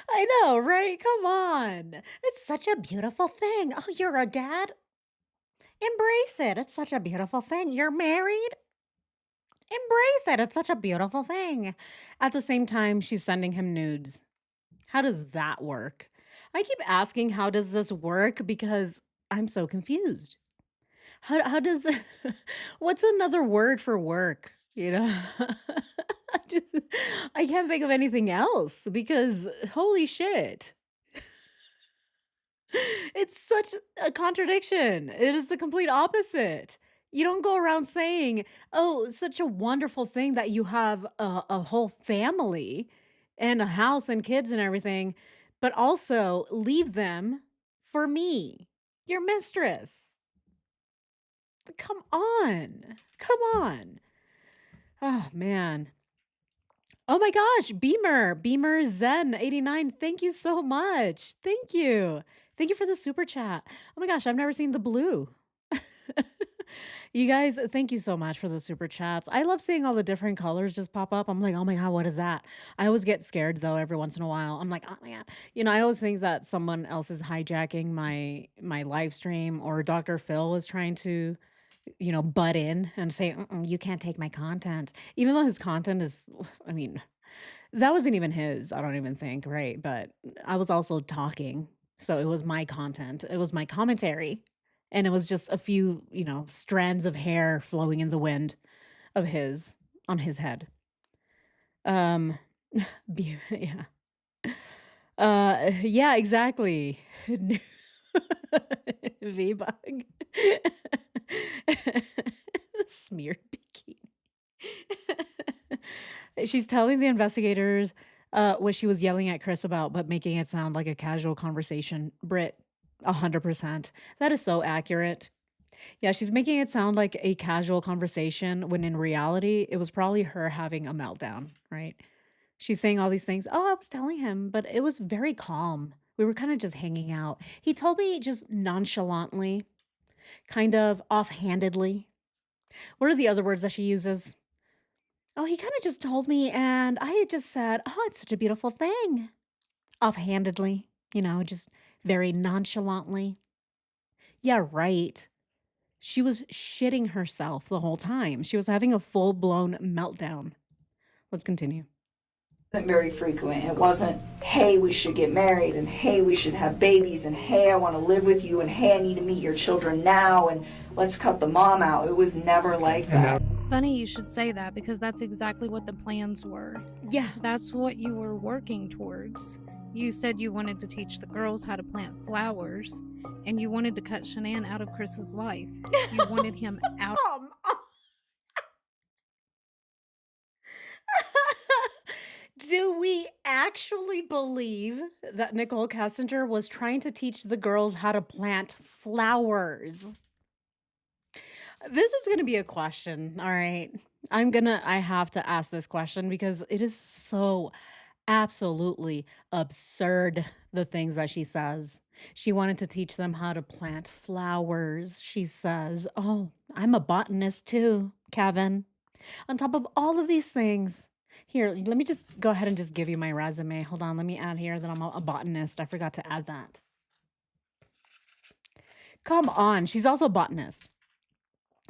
I know, right? Come on. It's such a beautiful thing. Oh, you're a dad? Embrace it. It's such a beautiful thing. You're married? Embrace it. It's such a beautiful thing. At the same time, she's sending him nudes. How does that work? I keep asking, how does this work? Because I'm so confused. How does, what's another word for work? You know, I just, I can't think of anything else because holy shit. It's such a contradiction. It is the complete opposite. You don't go around saying, "Oh, such a wonderful thing that you have a whole family and a house and kids and everything," but also leave them for me, your mistress. Come on. Come on. Oh, man. Oh my gosh, Beamer Zen 89. Thank you so much. Thank you. Thank you for the super chat. Oh my gosh, I've never seen the blue. You guys, thank you so much for the super chats. I love seeing all the different colors just pop up. I'm like, oh my God, what is that? I always get scared though every once in a while. I'm like, oh my God. I always think that someone else is hijacking my live stream or Dr. Phil is trying to butt in and say, you can't take my content. Even though his content is, I mean, that wasn't even his, I don't even think, right? But I was also talking. So it was my content, it was my commentary. And it was just a few, strands of hair flowing in the wind of his on his head. Yeah. Yeah, exactly. V-bug. Smeared bikini. She's telling the investigators what she was yelling at Chris about, but making it sound like a casual conversation. Britt, 100%. That is so accurate. Yeah, she's making it sound like a casual conversation when in reality, it was probably her having a meltdown, right? She's saying all these things. Oh, I was telling him, but it was very calm. We were kind of just hanging out. He told me just nonchalantly, kind of offhandedly. What are the other words that she uses? Oh, he kind of just told me, and I just said, oh, it's such a beautiful thing. Offhandedly, just very nonchalantly. Yeah, right. She was shitting herself the whole time. She was having a full-blown meltdown. Let's continue. It wasn't very frequent. It wasn't, hey, we should get married, and hey, we should have babies, and hey, I want to live with you, and hey, I need to meet your children now, and let's cut the mom out. It was never like that. Funny you should say that because that's exactly what the plans were. Yeah. That's what you were working towards. You said you wanted to teach the girls how to plant flowers, and you wanted to cut Shanann out of Chris's life. You wanted him out. Do we actually believe that Nichol Kessinger was trying to teach the girls how to plant flowers? This is going to be a question, all right? I have to ask this question because it is so absolutely absurd, the things that she says. She wanted to teach them how to plant flowers. She says, oh, I'm a botanist too, Kevin. On top of all of these things, here, let me just go ahead and just give you my resume. Hold on, let me add here that I'm a botanist. I forgot to add that. Come on, she's also a botanist.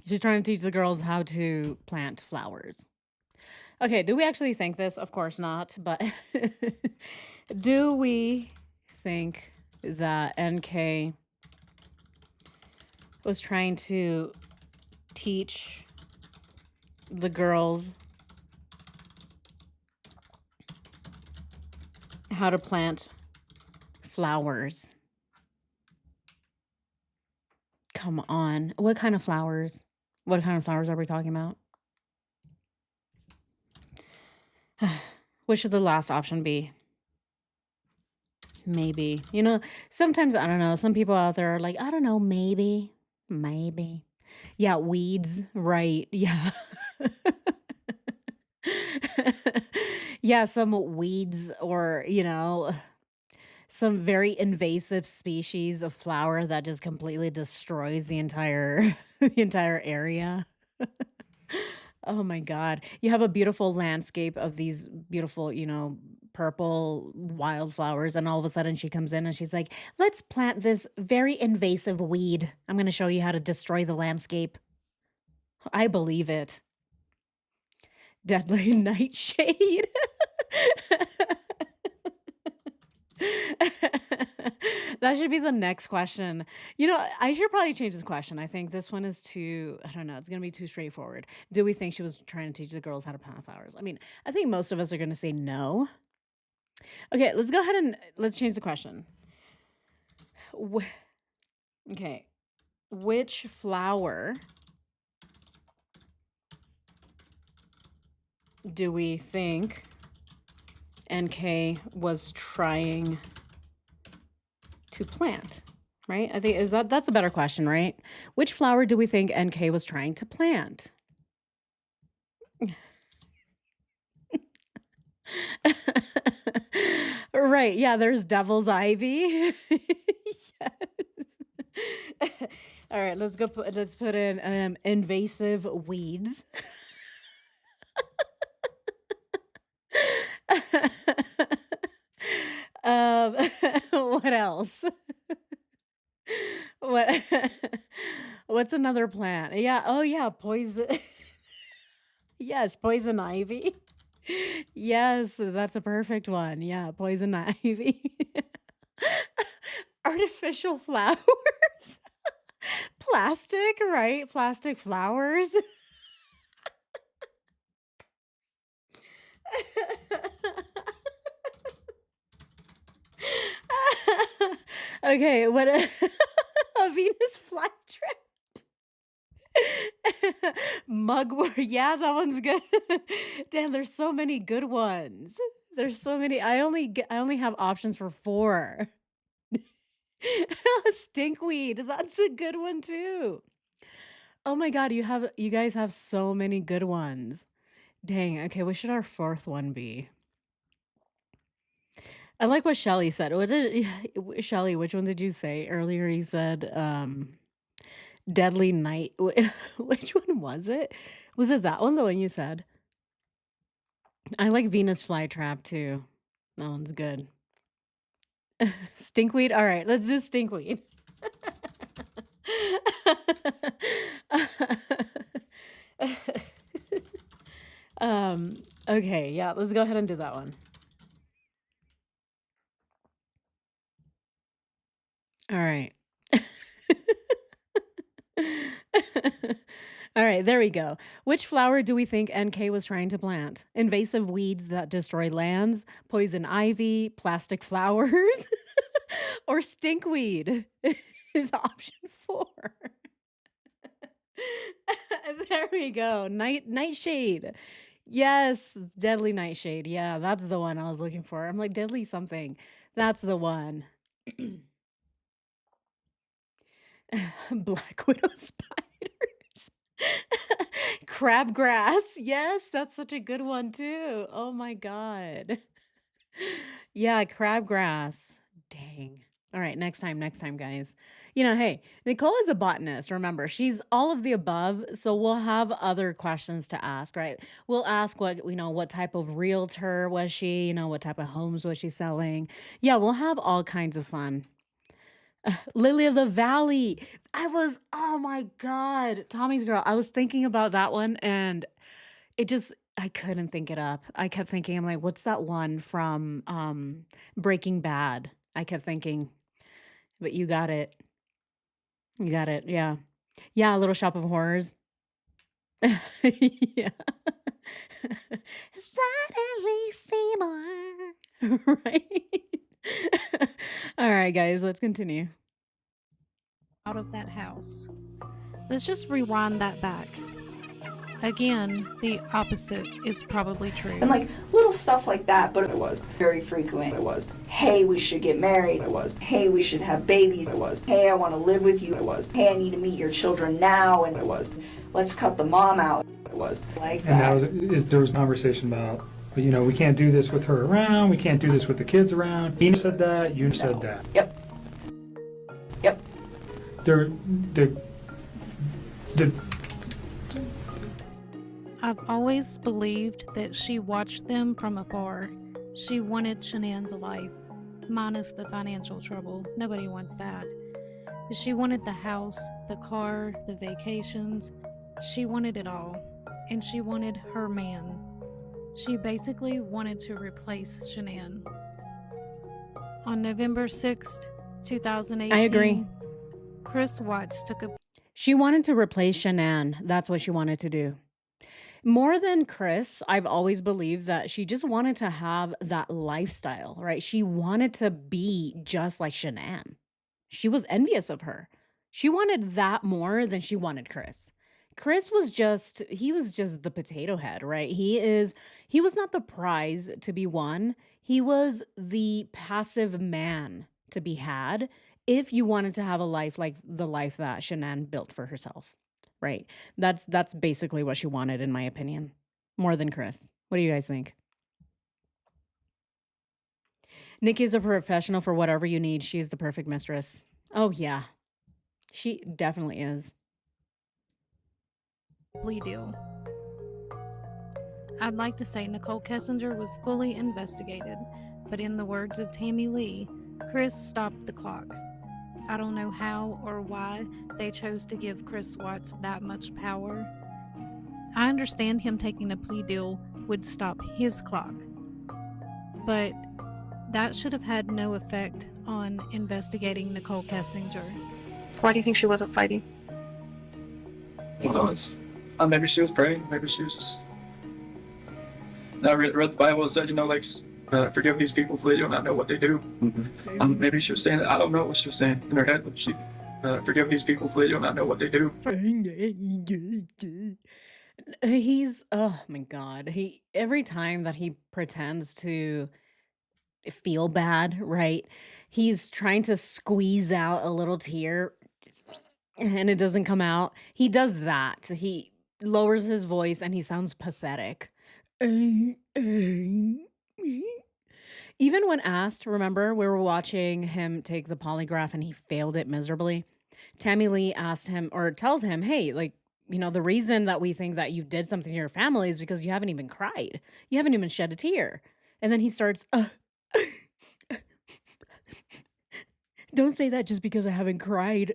She's trying to teach the girls how to plant flowers. Okay, do we actually think this? Of course not, but do we think that NK was trying to teach the girls How to plant flowers. Come on. What kind of flowers? What kind of flowers are we talking about? What should the last option be? Maybe. Sometimes I don't know. Some people out there are like, I don't know, maybe. Maybe. Yeah, weeds, right. Yeah. Yeah, some weeds or, some very invasive species of flower that just completely destroys the entire the entire area. Oh my god. You have a beautiful landscape of these beautiful, purple wildflowers, and all of a sudden she comes in and she's like, "Let's plant this very invasive weed. I'm going to show you how to destroy the landscape." I believe it. Deadly nightshade. That should be the next question. I should probably change this question. I think this one is too, I don't know, it's going to be too straightforward. Do we think she was trying to teach the girls how to plant flowers? I mean, I think most of us are going to say no. Okay, let's go ahead and let's change the question. Okay, which flower do we think NK was trying to plant? Right? I think that's a better question, right? Which flower do we think NK was trying to plant? Right. Yeah, there's devil's ivy. Yes. All right, let's put in invasive weeds. um what else? What what's another plant? Yeah, oh yeah, poison. Yes, poison ivy. Yes, that's a perfect one. Yeah, poison ivy. Artificial flowers. Plastic, right? Plastic flowers. Okay, what a Venus flytrap. Mugwort. Yeah, that one's good. Damn, there's so many good ones. There's so many. I only have options for 4. Stinkweed. That's a good one too. Oh my god, you guys have so many good ones. Dang. Okay, what should our 4th one be? I like what Shelly said. What did Shelly, which one did you say earlier? You said Deadly Night. Which one was it? Was it that one, the one you said? I like Venus flytrap too. That one's good. Stinkweed. All right, let's do stinkweed. Okay, yeah, let's go ahead and do that one. All right. All right, there we go. Which flower do we think NK was trying to plant? Invasive weeds that destroy lands, poison ivy, plastic flowers, or stinkweed is option 4. There we go. Nightshade. Yes, deadly nightshade. Yeah, that's the one I was looking for. I'm like deadly something. That's the one. Black widow spiders. Crabgrass. Yes, that's such a good one too. Oh my god. Yeah, crabgrass. Dang. All right, next time, guys. Hey, Nicole is a botanist. Remember, she's all of the above. So we'll have other questions to ask, right? We'll ask what type of realtor was she? What type of homes was she selling? Yeah, we'll have all kinds of fun. Lily of the Valley. Oh my God, Tommy's Girl. I was thinking about that one and I couldn't think it up. I kept thinking, I'm like, what's that one from Breaking Bad? I kept thinking, but you got it. You got it. Yeah. Yeah, Little Shop of Horrors. Yeah. Suddenly Seymour. Right? All right, guys, let's continue. Out of that house. Let's just rewind that back. Again, the opposite is probably true. And like little stuff like that, but it was very frequent. It was, hey, we should get married. It was, hey, we should have babies. It was, hey, I want to live with you. It was, hey, I need to meet your children now. And it was, let's cut the mom out. It was like And that. there was conversation about, you know, we can't do this with her around. We can't do this with the kids around. He said that. You said that. Yep. Yep. The I've always believed that she watched them from afar. She wanted Shanann's life, minus the financial trouble. Nobody wants that. She wanted the house, the car, the vacations. She wanted it all. And she wanted her man. She basically wanted to replace Shanann. On November 6th, 2018, I agree. Chris Watts took a She wanted to replace Shanann. That's what she wanted to do. More than Chris, I've always believed that she just wanted to have that lifestyle, right? She wanted to be just like Shanann. She was envious of her. She wanted that more than she wanted Chris. Chris was just the potato head, right? He was not the prize to be won. He was the passive man to be had if you wanted to have a life like the life that Shanann built for herself. Right. That's basically what she wanted, in my opinion. More than Chris. What do you guys think? Nikki's a professional for whatever you need. She's the perfect mistress. Oh yeah. She definitely is. plea deal. I'd like to say Nichol Kessinger was fully investigated, but in the words of Tammy Lee, Chris stopped the clock. I don't know how or why they chose to give Chris Watts that much power. I understand him taking a plea deal would stop his clock, but that should have had no effect on investigating Nichol Kessinger. Why do you think she wasn't fighting? Well, maybe she was praying. Maybe she was just. I read the Bible and said, forgive these people for they do not know what they do. Maybe she was saying that. I don't know what she was saying in her head, but she forgive these people for they do not know what they do. He's oh my god. Every time that he pretends to feel bad, right? He's trying to squeeze out a little tear and it doesn't come out. He does that. He lowers his voice and he sounds pathetic. Even when asked, remember, we were watching him take the polygraph and he failed it miserably. Tammy Lee asked him or tells him, hey, the reason that we think that you did something to your family is because you haven't even cried. You haven't even shed a tear. And then he starts, don't say that just because I haven't cried.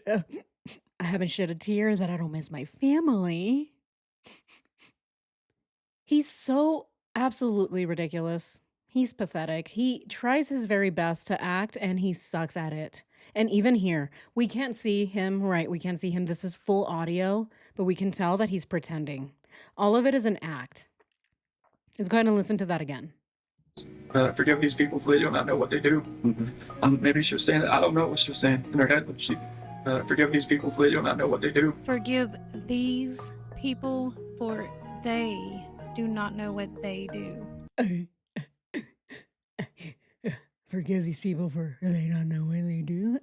I haven't shed a tear that I don't miss my family. He's so absolutely ridiculous. He's pathetic. He tries his very best to act and he sucks at it. And even here, we can't see him, right? We can't see him. This is full audio, but we can tell that he's pretending. All of it is an act. Let's go ahead and listen to that again. Forgive these people for they do not know what they do. Maybe she was saying that. I don't know what she was saying in her head, but she forgive these people for they do not know what they do. Forgive these people for they do not know what they do. Forgive these people for they don't know what they do.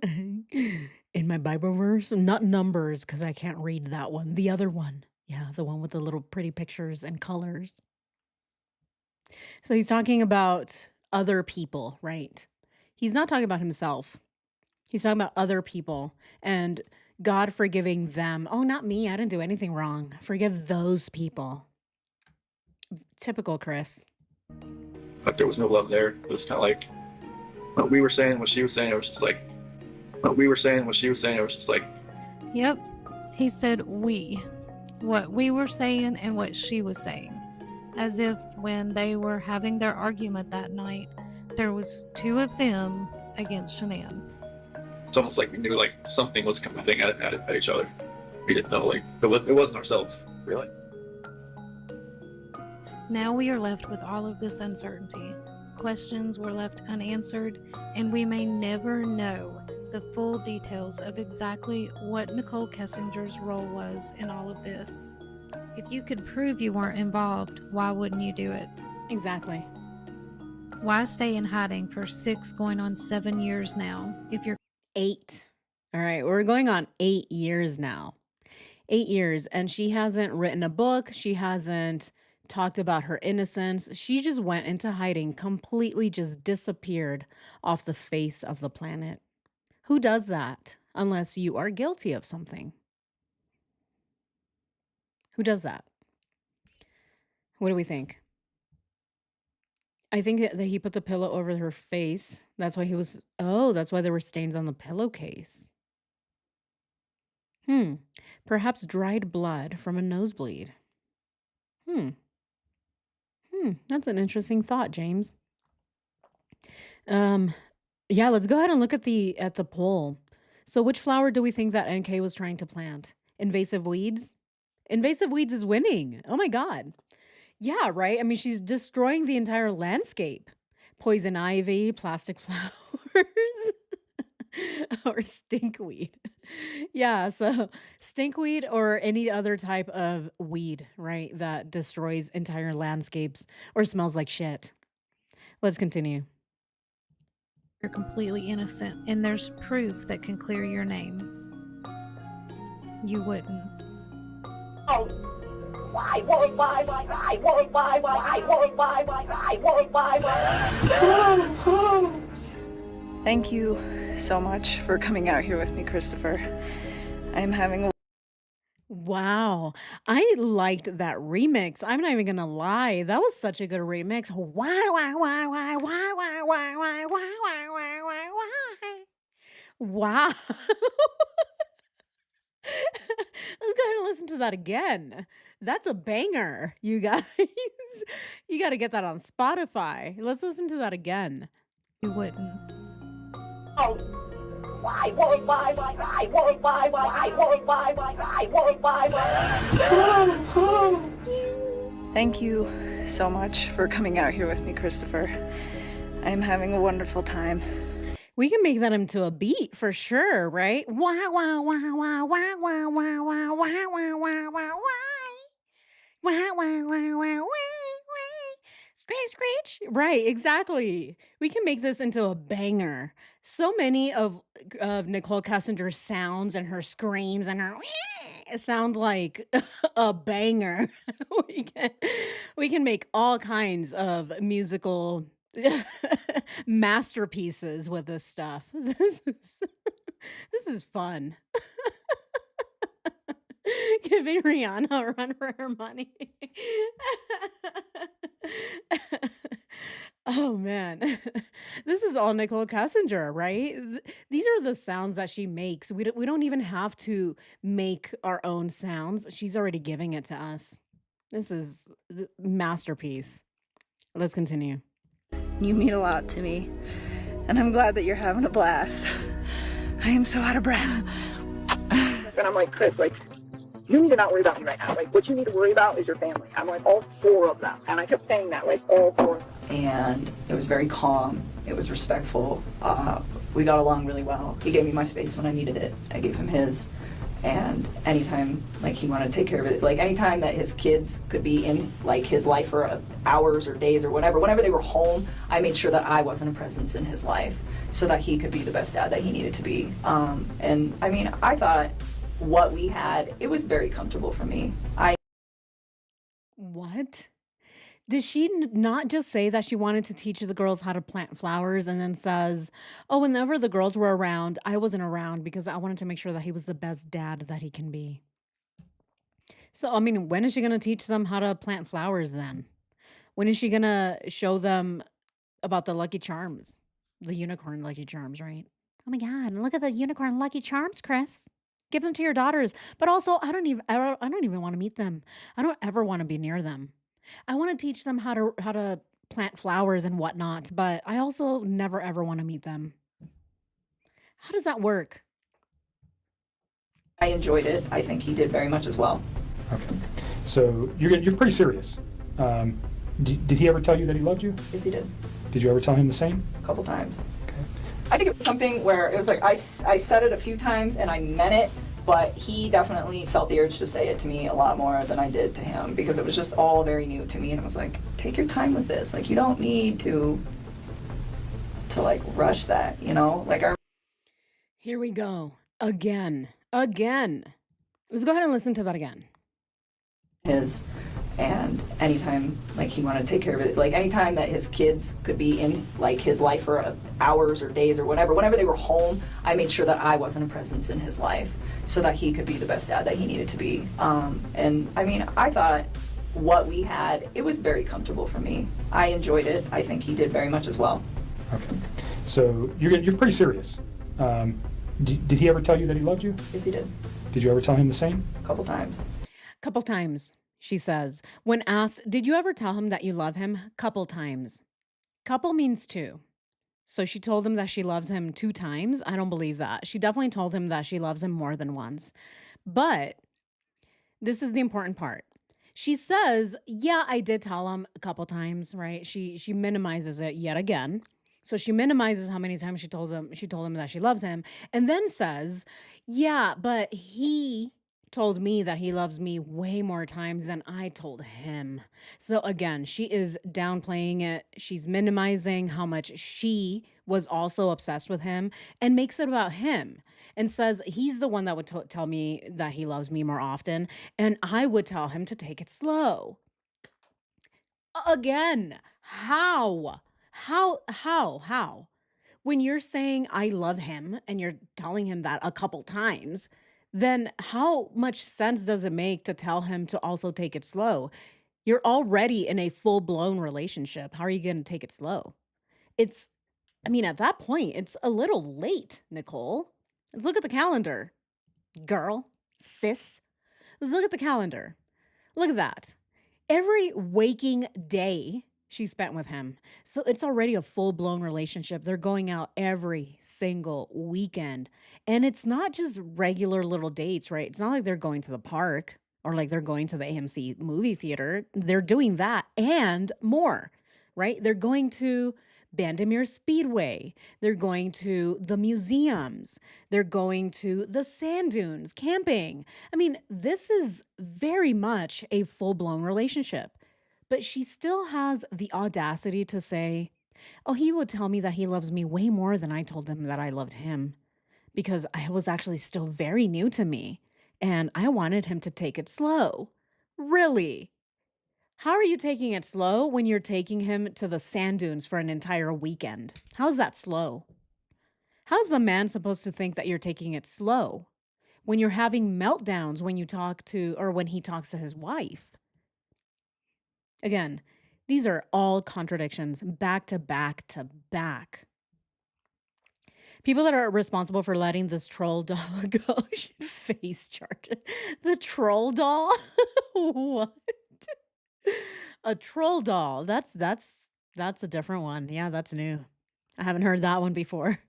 In my Bible verse, not Numbers, because I can't read that one. The other one. Yeah, the one with the little pretty pictures and colors. So he's talking about other people, right? He's not talking about himself. He's talking about other people and God forgiving them. Oh, not me. I didn't do anything wrong. Forgive those people. Typical Chris. But there was no love there. It was kind of like what we were saying, what she was saying. It was just like what we were saying, what she was saying. It was just like. Yep. He said we. What we were saying and what she was saying. As if when they were having their argument that night, there was two of them against Shanann. It's almost like we knew something was coming at each other. We didn't know it wasn't ourselves, really. Now we are left with all of this uncertainty. questions were left unanswered, and we may never know the full details of exactly what Nichol Kessinger's role was in all of this. If you could prove you weren't involved, why wouldn't you do it? Exactly. Why stay in hiding for 6 going on 7 years now if you're 8. All right, we're going on 8 years now. 8 years, and she hasn't written a book. She hasn't talked about her innocence. She just went into hiding, completely just disappeared off the face of the planet. Who does that unless you are guilty of something? Who does that? What do we think? I think that he put the pillow over her face. That's why that's why there were stains on the pillowcase. Perhaps dried blood from a nosebleed. That's an interesting thought, James. Yeah, let's go ahead and look at the poll. So which flower do we think that NK was trying to plant? Invasive weeds? Invasive weeds is winning. Oh my God. Yeah, right? I mean, she's destroying the entire landscape. Poison ivy, plastic flowers, or stinkweed. Yeah, so stinkweed or any other type of weed, right, that destroys entire landscapes or smells like shit. Let's continue. completely innocent and there's proof that can clear your name, you wouldn't. Oh, why? Thank you so much for coming out here with me, Christopher. I am having a Wow. I liked that remix. I'm not even gonna lie. That was such a good remix. Why? Wow. Let's go ahead and listen to that again. That's a banger, you guys. You got to get that on Spotify. Let's listen to that again. You wouldn't. Oh, why? Thank you so much for coming out here with me, Christopher. I am having a wonderful time. We can make that into a beat for sure, right? Screech. Right, exactly. We can make this into a banger. So many of Nichol Kessinger's sounds and her screams and her sound like a banger. we can we can make all kinds of musical masterpieces with this stuff. This is fun. Giving Rihanna a run for her money. Oh man. This is all Nichol Kessinger, right? These are the sounds that she makes. We don't even have to make our own sounds. She's already giving it to us. This is masterpiece. Let's continue. You mean a lot to me, and I'm glad that you're having a blast. I am so out of breath. And I'm like, Chris, like, you need to not worry about me right now. Like, what you need to worry about is your family. I'm like, all 4 of them. And I kept saying that, like, all 4. And it was very calm. It was respectful. We got along really well. He gave me my space when I needed it. I gave him his. And anytime, like, he wanted to take care of it, like, anytime that his kids could be in, like, his life for hours or days or whatever, whenever they were home, I made sure that I wasn't a presence in his life so that he could be the best dad that he needed to be. And, I mean, I thought what we had, it was very comfortable for me. What? Did she not just say that she wanted to teach the girls how to plant flowers and then says, oh, whenever the girls were around, I wasn't around because I wanted to make sure that he was the best dad that he can be. So, I mean, when is she going to teach them how to plant flowers then? When is she going to show them about the Lucky Charms, the unicorn Lucky Charms, right? Oh my God, look at the unicorn Lucky Charms, Chris. Give them to your daughters. But also, I don't even want to meet them. I don't ever want to be near them. I want to teach them how to plant flowers and whatnot, but I also never ever want to meet them. How does that work? I enjoyed it. I think he did very much as well. Okay, so you're pretty serious. Did he ever tell you that he loved you? Yes, he did. Did you ever tell him the same? A couple times. Okay. I think it was something where it was like I said it a few times and I meant it, but he definitely felt the urge to say it to me a lot more than I did to him because it was just all very new to me, and it was like, take your time with this. Like, you don't need to like rush that, you know? Like, Here we go. Again. Let's go ahead and listen to that again. his, and anytime like he wanted to take care of it, like anytime that his kids could be in like his life for hours or days or whatever, whenever they were home, I made sure that I wasn't a presence in his life so that he could be the best dad that he needed to be. And I mean, I thought what we had, it was very comfortable for me. I enjoyed it. I think he did very much as well. Okay. So you're pretty serious. Did he ever tell you that he loved you? Yes, he did. Did you ever tell him the same? A couple times. Couple times, she says. When asked, did you ever tell him that you love him? Couple times. Couple means two. So she told him that she loves him 2 times. I don't believe that. She definitely told him that she loves him more than once. But this is the important part. She says, yeah, I did tell him a couple times, right? She minimizes it yet again. So she minimizes how many times she told him that she loves him, and then says, yeah, but he told me that he loves me way more times than I told him. So again, she is downplaying it. She's minimizing how much she was also obsessed with him and makes it about him and says he's the one that would tell me that he loves me more often, and I would tell him to take it slow. Again, how? How? When you're saying I love him and you're telling him that a couple times, then how much sense does it make to tell him to also take it slow? You're already in a full-blown relationship. How are you going to take it slow? I mean, at that point, it's a little late, Nicole. Let's look at the calendar. Girl, sis. Let's look at the calendar. Look at that. Every waking day she spent with him. So it's already a full-blown relationship. They're going out every single weekend. And it's not just regular little dates, right? It's not like they're going to the park or like they're going to the AMC movie theater. They're doing that and more, right? They're going to Bandimere Speedway. They're going to the museums. They're going to the sand dunes, camping. I mean, this is very much a full-blown relationship. But she still has the audacity to say, oh, he would tell me that he loves me way more than I told him that I loved him because I was actually still very new to me and I wanted him to take it slow. Really? How are you taking it slow when you're taking him to the sand dunes for an entire weekend? How's that slow? How's the man supposed to think that you're taking it slow when you're having meltdowns when you talk to or when he talks to his wife? Again, these are all contradictions back to back to back. People that are responsible for letting this troll doll go should face charges. The troll doll? What? A troll doll. That's a different one. Yeah, that's new. I haven't heard that one before.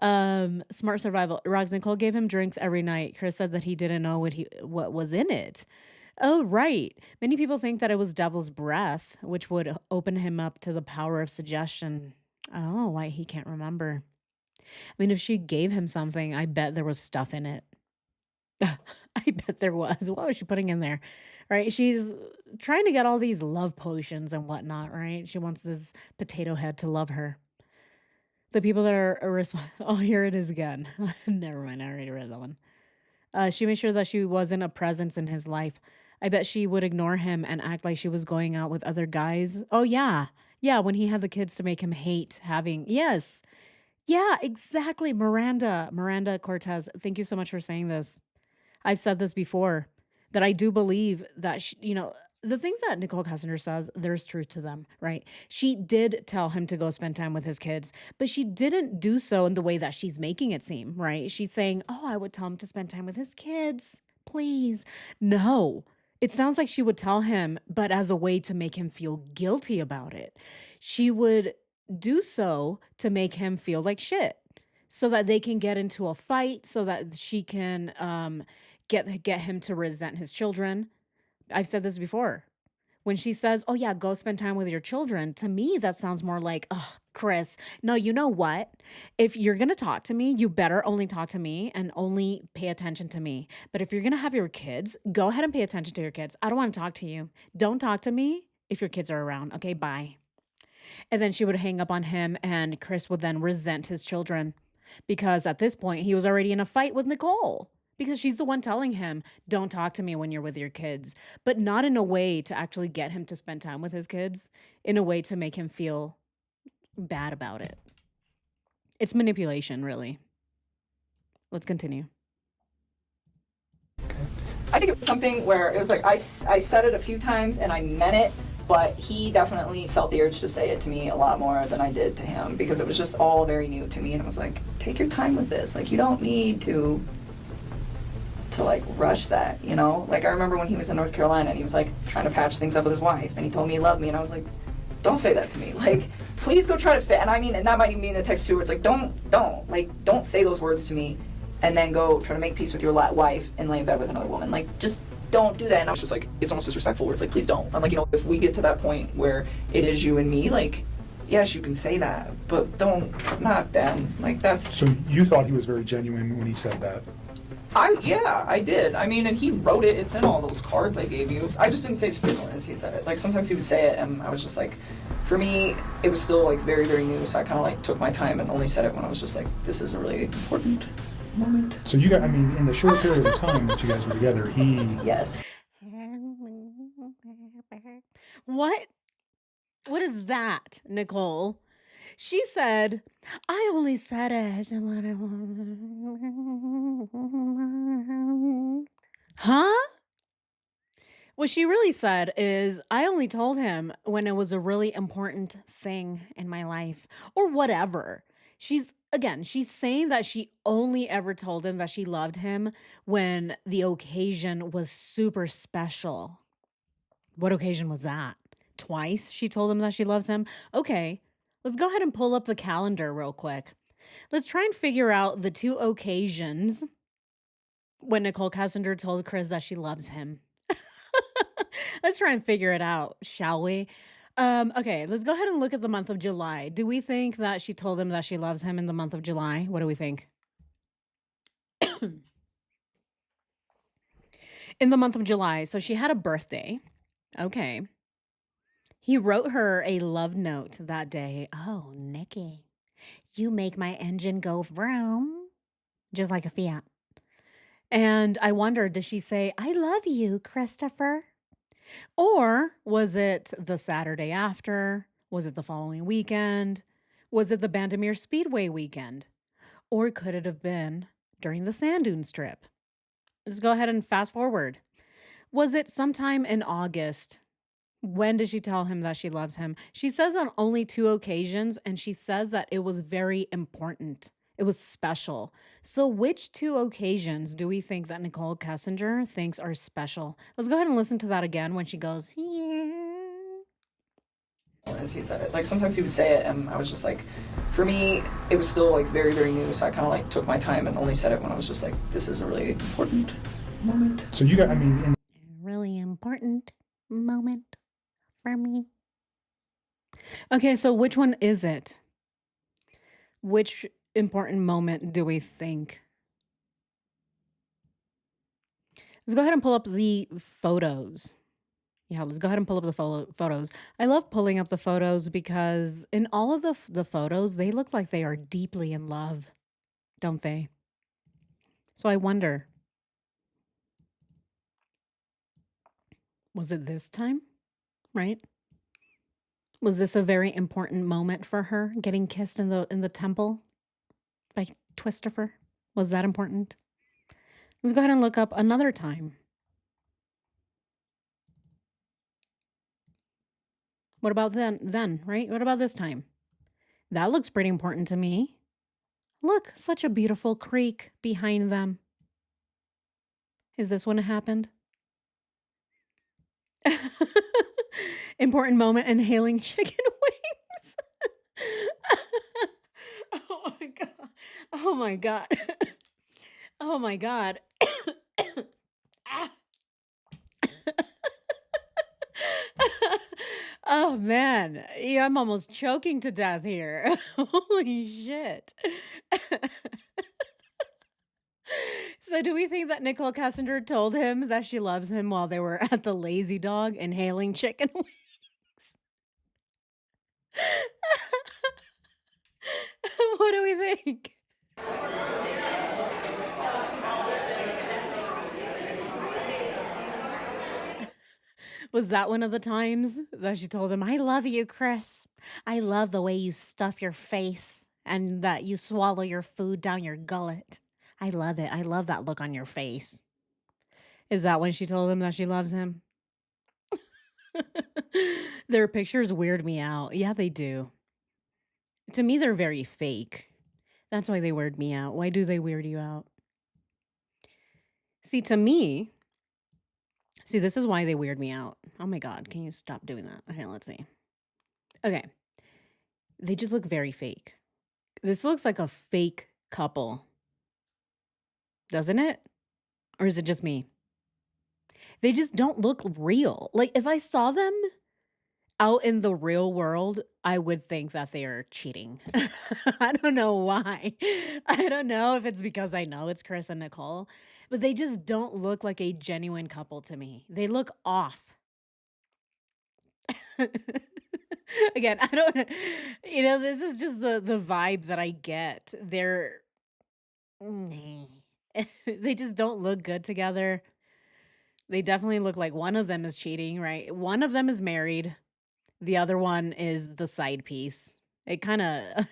Smart survival. Rogs Nicole gave him drinks every night. Chris said that he didn't know what was in it. Oh, right. Many people think that it was devil's breath, which would open him up to the power of suggestion. Oh, why he can't remember. I mean, if she gave him something, I bet there was stuff in it. I bet there was. What was she putting in there? Right? She's trying to get all these love potions and whatnot, right? She wants this potato head to love her. The people that are oh, here it is again. Never mind. I already read that one. She made sure that she wasn't a presence in his life. I bet she would ignore him and act like she was going out with other guys. Oh, yeah. Yeah, when he had the kids to make him hate having... Yes. Yeah, exactly. Miranda Cortez, thank you so much for saying this. I've said this before, that I do believe that, the things that Nichol Kessinger says, there's truth to them, right? She did tell him to go spend time with his kids, but she didn't do so in the way that she's making it seem, right? She's saying, oh, I would tell him to spend time with his kids, please. No, it sounds like she would tell him, but as a way to make him feel guilty about it. She would do so to make him feel like shit so that they can get into a fight, so that she can get him to resent his children. I've said this before. When she says, "Oh yeah, go spend time with your children," to me that sounds more like, "Oh, Chris, no, you know what? If you're going to talk to me, you better only talk to me and only pay attention to me. But if you're going to have your kids, go ahead and pay attention to your kids. I don't want to talk to you. Don't talk to me if your kids are around. Okay, bye." And then she would hang up on him, and Chris would then resent his children because at this point he was already in a fight with Nicole because she's the one telling him, "Don't talk to me when you're with your kids," but not in a way to actually get him to spend time with his kids, in a way to make him feel bad about it. It's manipulation, really. Let's continue. I think it was something where it was like I said it a few times and I meant it, but he definitely felt the urge to say it to me a lot more than I did to him because it was just all very new to me, and it was like, take your time with this. Like, you don't need to like rush that, you know? Like, I remember when he was in North Carolina and he was like trying to patch things up with his wife and he told me he loved me, and I was like, don't say that to me. Like, please go try to fit. And I mean, and that might even be in the text too, where it's like, don't say those words to me and then go try to make peace with your wife and lay in bed with another woman. Like, just don't do that. And I was just like, it's almost disrespectful where it's like, please don't. I'm like, you know, if we get to that point where it is you and me, like, yes, you can say that, but not then. Like, that's... So you thought he was very genuine when he said that? Yeah, I did. I mean, and he wrote it. It's in all those cards I gave you. I just didn't say it as frequently as he said it. Like, sometimes he would say it, and I was just like, for me, it was still, like, very, very new, so I kind of, like, took my time and only said it when I was just like, this is a really important moment. So you got, I mean, in the short period of time that you guys were together, he... Yes. What? What is that, Nicole? She said, "I only said it." Huh? What she really said is, "I only told him when it was a really important thing in my life," or whatever. She's saying that she only ever told him that she loved him when the occasion was super special. What occasion was that? Twice she told him that she loves him? Okay, let's go ahead and pull up the calendar real quick. Let's try and figure out the two occasions when Nichol Kessinger told Chris that she loves him. Let's try and figure it out, shall we? Okay, let's go ahead and look at the month of July. Do we think that she told him that she loves him in the month of July? What do we think? In the month of July, so she had a birthday. Okay. He wrote her a love note that day. "Oh, Nikki, you make my engine go vroom, just like a Fiat." And I wondered, did she say, "I love you, Christopher"? Or was it the Saturday after? Was it the following weekend? Was it the Bandimere Speedway weekend? Or could it have been during the sand dune strip? Let's go ahead and fast forward. Was it sometime in August? When did she tell him that she loves him? She says on only 2 occasions, and she says that it was very important. It was special. So which 2 occasions do we think that Nichol Kessinger thinks are special? Let's go ahead and listen to that again when she goes, "Yeah." As he said it. Like, sometimes he would say it, and I was just like, for me, it was still, like, very, very new, so I kind of, like, took my time and only said it when I was just like, this is a really important moment. So you got, I mean... In... Really important moment for me. Okay, so which one is it? Which important moment do we think? Let's go ahead and pull up the photos. Yeah, let's go ahead and pull up the photos. I love pulling up the photos because in all of the photos, they look like they are deeply in love, don't they? So I wonder, was it this time, right? Was this a very important moment for her, getting kissed in the temple by Twistifer? Was that important? Let's go ahead and look up another time. What about then, right? What about this time? That looks pretty important to me. Look, such a beautiful creek behind them. Is this when it happened? Important moment, inhaling chicken wings. Oh my god. Oh my god. Oh my god. Ah. Oh man, yeah, I'm almost choking to death here. Holy shit. So, do we think that Nicole Kessinger told him that she loves him while they were at the Lazy Dog inhaling chicken wings? What do we think? Was that one of the times that she told him, I love you, Chris. I love the way you stuff your face and that you swallow your food down your gullet. I love it. I love that look on your face. Is that when she told him that she loves him? Their pictures weird me out. Yeah, they do. To me, they're very fake. That's why they weird me out. Why do they weird you out? See, to me, see, this is why they weird me out. Oh my God, can you stop doing that? Okay, let's see. Okay, they just look very fake. This looks like a fake couple, doesn't it? Or is it just me? They just don't look real. Like, if I saw them out in the real world, I would think that they are cheating. I don't know why. I don't know if it's because I know it's Chris and Nicole, but they just don't look like a genuine couple to me. They look off. Again, I don't this is just the vibes that I get. They're they just don't look good together. They definitely look like one of them is cheating, right? One of them is married. The other one is the side piece. It kind of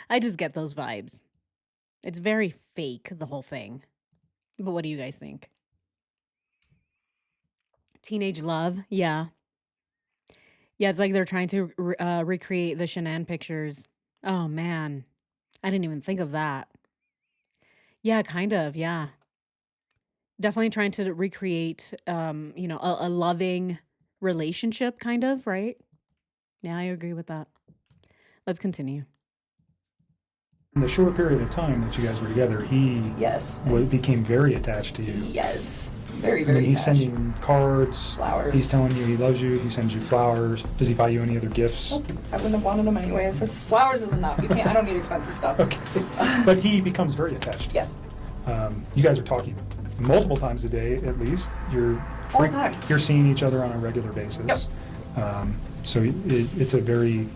I just get those vibes. It's very fake, the whole thing. But what do you guys think? Teenage love? Yeah. Yeah, it's like they're trying to recreate the Shanann pictures. Oh man. I didn't even think of that. Yeah, kind of. Yeah. Definitely trying to recreate a loving relationship kind of, right? Yeah, I agree with that. Let's continue. In the short period of time that you guys were together, he Yes. became very attached to you. Yes. Very, I very mean, he's attached. sending cards. Flowers. He's telling you he loves you. He sends you flowers. Does he buy you any other gifts? Nope. I wouldn't have wanted them anyways. It's flowers is enough. You can't. I don't need expensive stuff. Okay. But he becomes very attached. Yes. You guys are talking multiple times a day, at least. All the time. You're seeing each other on a regular basis. Yep. So it's a very,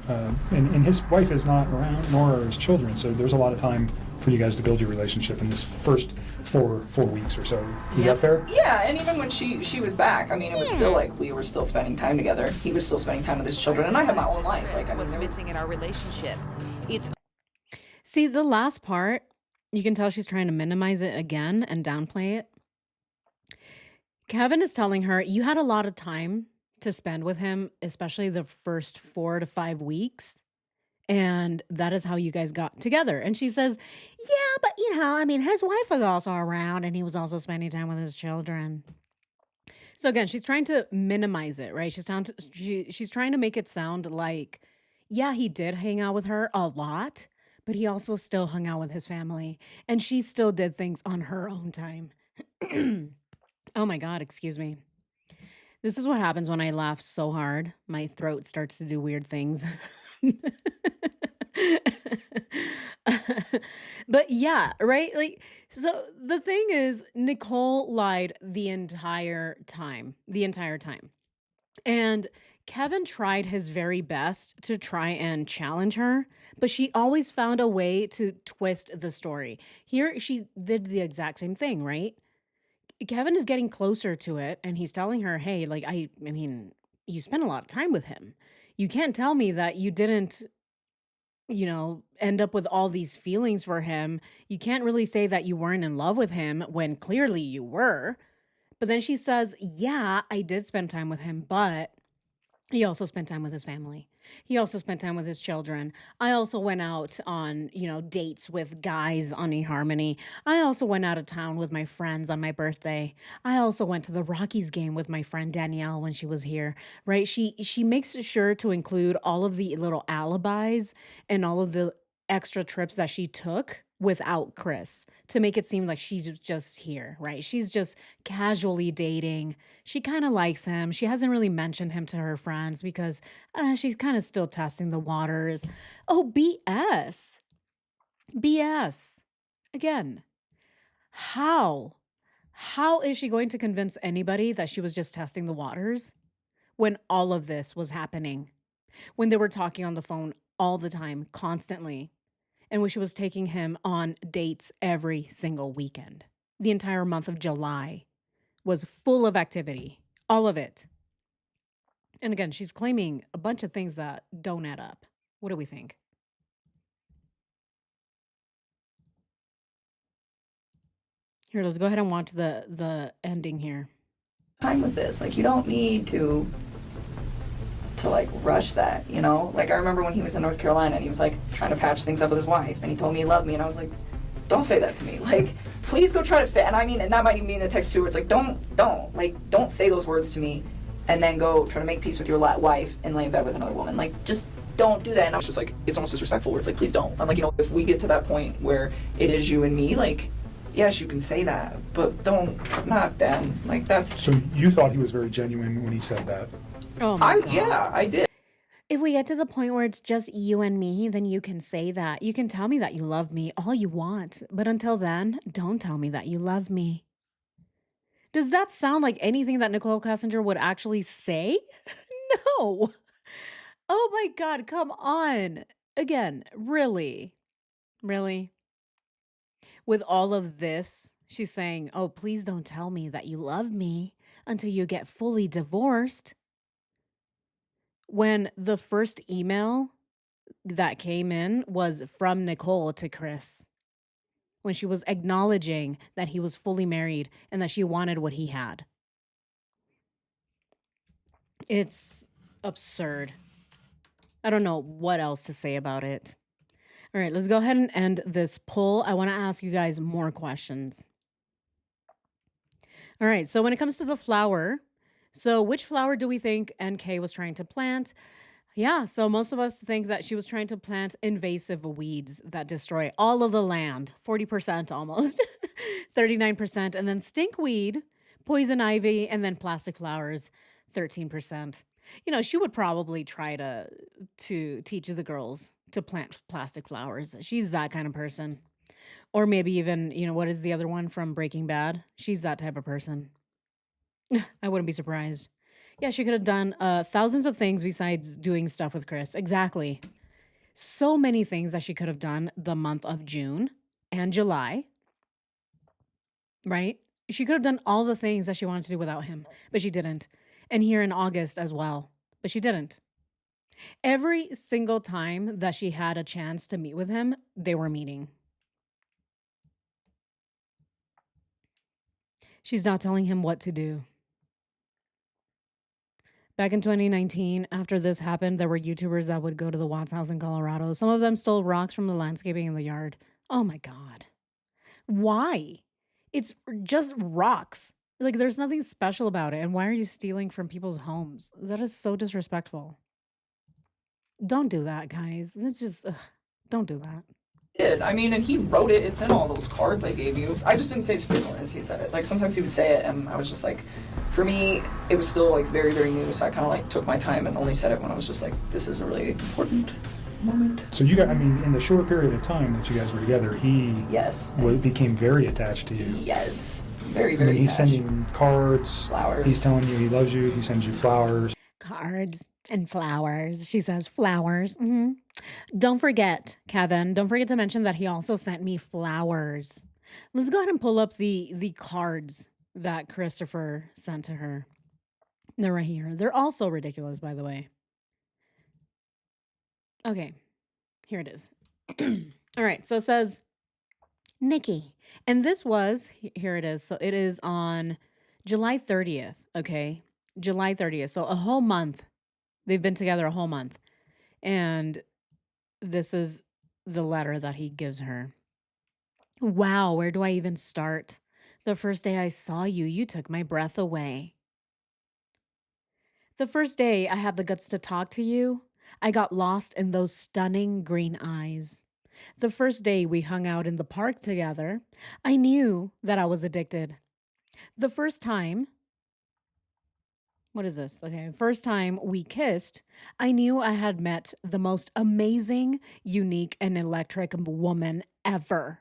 and his wife is not around, nor are his children. So there's a lot of time for you guys to build your relationship in this first four weeks or so. Is that fair? Yeah, and even when she was back, I mean, it was still like we were still spending time together. He was still spending time with his children, and I had my own life. Like, I mean, what's missing in our relationship. It's See, the last part, you can tell she's trying to minimize it again and downplay it. Kevin is telling her, you had a lot of time to spend with him, especially the first 4 to 5 weeks. And that is how you guys got together. And she says, yeah, but I mean, his wife was also around and he was also spending time with his children. So again, she's trying to minimize it, right? She's trying to make it sound like, yeah, he did hang out with her a lot, but he also still hung out with his family. And she still did things on her own time. Oh my God, excuse me. This is what happens when I laugh so hard. My throat starts to do weird things. But yeah, right? Like, so the thing is, Nicole lied the entire time. The entire time. And Kevin tried his very best to try and challenge her, but she always found a way to twist the story. Here, she did the exact same thing, right? Kevin is getting closer to it and he's telling her, hey, like, I mean, you spent a lot of time with him. You can't tell me that you didn't, end up with all these feelings for him. You can't really say that you weren't in love with him when clearly you were. But then she says, yeah, I did spend time with him, but he also spent time with his family. He also spent time with his children. I also went out on, dates with guys on eHarmony. I also went out of town with my friends on my birthday. I also went to the Rockies game with my friend Danielle when she was here, right? She makes sure to include all of the little alibis and all of the extra trips that she took without Chris to make it seem like she's just here, right? She's just casually dating. She kind of likes him. She hasn't really mentioned him to her friends because she's kind of still testing the waters. Oh, BS. BS. Again, how? How is she going to convince anybody that she was just testing the waters when all of this was happening? When they were talking on the phone all the time, constantly, and when she was taking him on dates every single weekend. The entire month of July was full of activity, all of it. And again, she's claiming a bunch of things that don't add up. What do we think? Here, let's go ahead and watch the ending here. Time with this, like, you don't need to like rush that, you know? Like, I remember when he was in North Carolina and he was like trying to patch things up with his wife and he told me he loved me and I was like, don't say that to me. Like, please go try to fit. And I mean, and that might even be in the text too, where it's like, don't say those words to me and then go try to make peace with your wife and lay in bed with another woman. Like, just don't do that. And I was just like, it's almost disrespectful where it's like, please don't. I'm like, you know, if we get to that point where it is you and me, like, yes, you can say that, but not then. Like, that's... So you thought he was very genuine when he said that? Oh my God. Yeah, I did. If we get to the point where it's just you and me, then you can say that. You can tell me that you love me all you want. But until then, don't tell me that you love me. Does that sound like anything that Nichol Kessinger would actually say? No. Oh my God, come on. Again, really? Really? With all of this, she's saying, oh, please don't tell me that you love me until you get fully divorced. When the first email that came in was from Nichol to Chris, when she was acknowledging that he was fully married and that she wanted what he had. It's absurd. I don't know what else to say about it. All right, let's go ahead and end this poll. I want to ask you guys more questions. All right, so when it comes to the flower, so which flower do we think NK was trying to plant? Yeah, so most of us think that she was trying to plant invasive weeds that destroy all of the land, 40% almost, 39%, and then stinkweed, poison ivy, and then plastic flowers, 13%. You know, she would probably try to teach the girls to plant plastic flowers. She's that kind of person. Or maybe even, you know, what is the other one from Breaking Bad? She's that type of person. I wouldn't be surprised. Yeah, she could have done thousands of things besides doing stuff with Chris. Exactly. So many things that she could have done the month of June and July. Right? She could have done all the things that she wanted to do without him, but she didn't. And here in August as well, but she didn't. Every single time that she had a chance to meet with him, they were meeting. She's not telling him what to do. Back in 2019, after this happened, there were YouTubers that would go to the Watts house in Colorado. Some of them stole rocks from the landscaping in the yard. Oh my God. Why? It's just rocks. Like, there's nothing special about it. And why are you stealing from people's homes? That is so disrespectful. Don't do that, guys. It's just, don't do that. I mean, and he wrote it. It's in all those cards I gave you. I just didn't say it as frequently as he said it. Like, sometimes he would say it, and I was just like, for me, it was still, like, very, very new, so I kind of, like, took my time and only said it when I was just like, this is a really important moment. So you got, I mean, in the short period of time that you guys were together, he became very attached to you. Yes. Very, very attached. He's sending cards. Flowers. He's telling you he loves you. He sends you flowers. Cards and flowers. She says flowers. Mm-hmm. Don't forget, Kevin, don't forget to mention that he also sent me flowers. Let's go ahead and pull up the cards that Christopher sent to her. They're right here. They're also ridiculous, by the way. Okay, here it is. All right, so it says, Nikki. And this was, here it is. So it is on July 30th, okay? July 30th. So a whole month. They've been together a whole month. And this is the letter that he gives her. Wow, where do I even start? The first day I saw you, you took my breath away. The first day I had the guts to talk to you, I got lost in those stunning green eyes. The first day we hung out in the park together, I knew that I was addicted. The first time, what is this? Okay, first time we kissed, I knew I had met the most amazing, unique, and electric woman ever.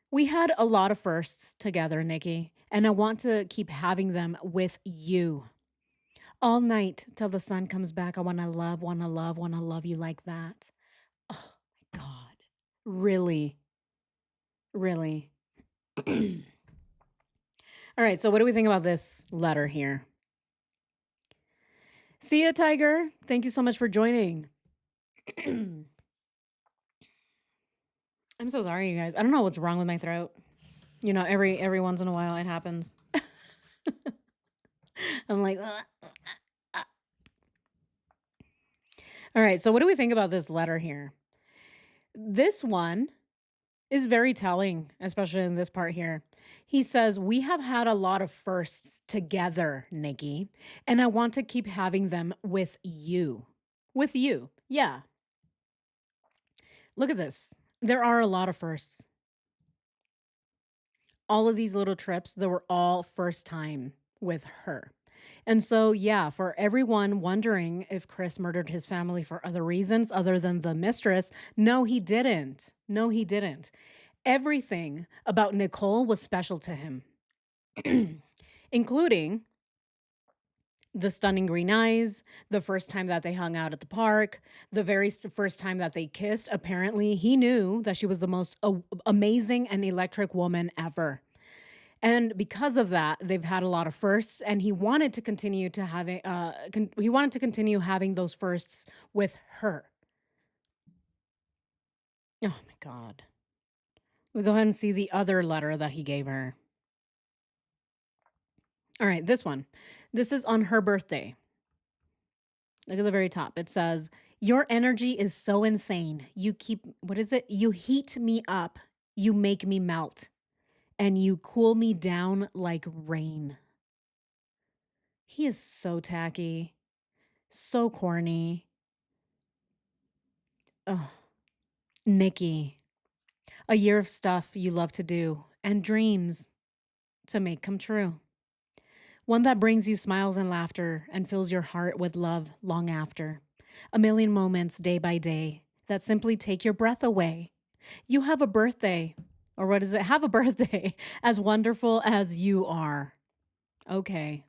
We had a lot of firsts together, Nikki, and I want to keep having them with you. All night till the sun comes back. I want to love you like that. Oh my God. Really? Really? All right. So, what do we think about this letter here? See ya, Tiger. Thank you so much for joining. I'm so sorry, you guys. I don't know what's wrong with my throat. You know, every once in a while it happens. I'm like, "Ugh, uh." All right. So, what do we think about this letter here? This one is very telling, especially in this part here. He says, "We have had a lot of firsts together, Nikki, and I want to keep having them with you." With you. Yeah. Look at this. There are a lot of firsts. All of these little trips, they were all first time with her. And so, yeah, for everyone wondering if Chris murdered his family for other reasons other than the mistress, no, he didn't. No, he didn't. Everything about Nicole was special to him, including the stunning green eyes, the first time that they hung out at the park, the very first time that they kissed. Apparently, he knew that she was the most amazing and electric woman ever. And because of that, they've had a lot of firsts, and he wanted to continue to having he wanted to continue having those firsts with her. Oh my God. Let's go ahead and see the other letter that he gave her. All right, this one. This is on her birthday. Look at the very top. It says, "Your energy is so insane. You keep, what is it? You heat me up. You make me melt. And you cool me down like rain." He is so tacky, so corny. Ugh. Nikki, a year of stuff you love to do and dreams to make come true. One that brings you smiles and laughter and fills your heart with love long after. A million moments day by day that simply take your breath away. You have a birthday, or what is it? Have a birthday as wonderful as you are. Okay.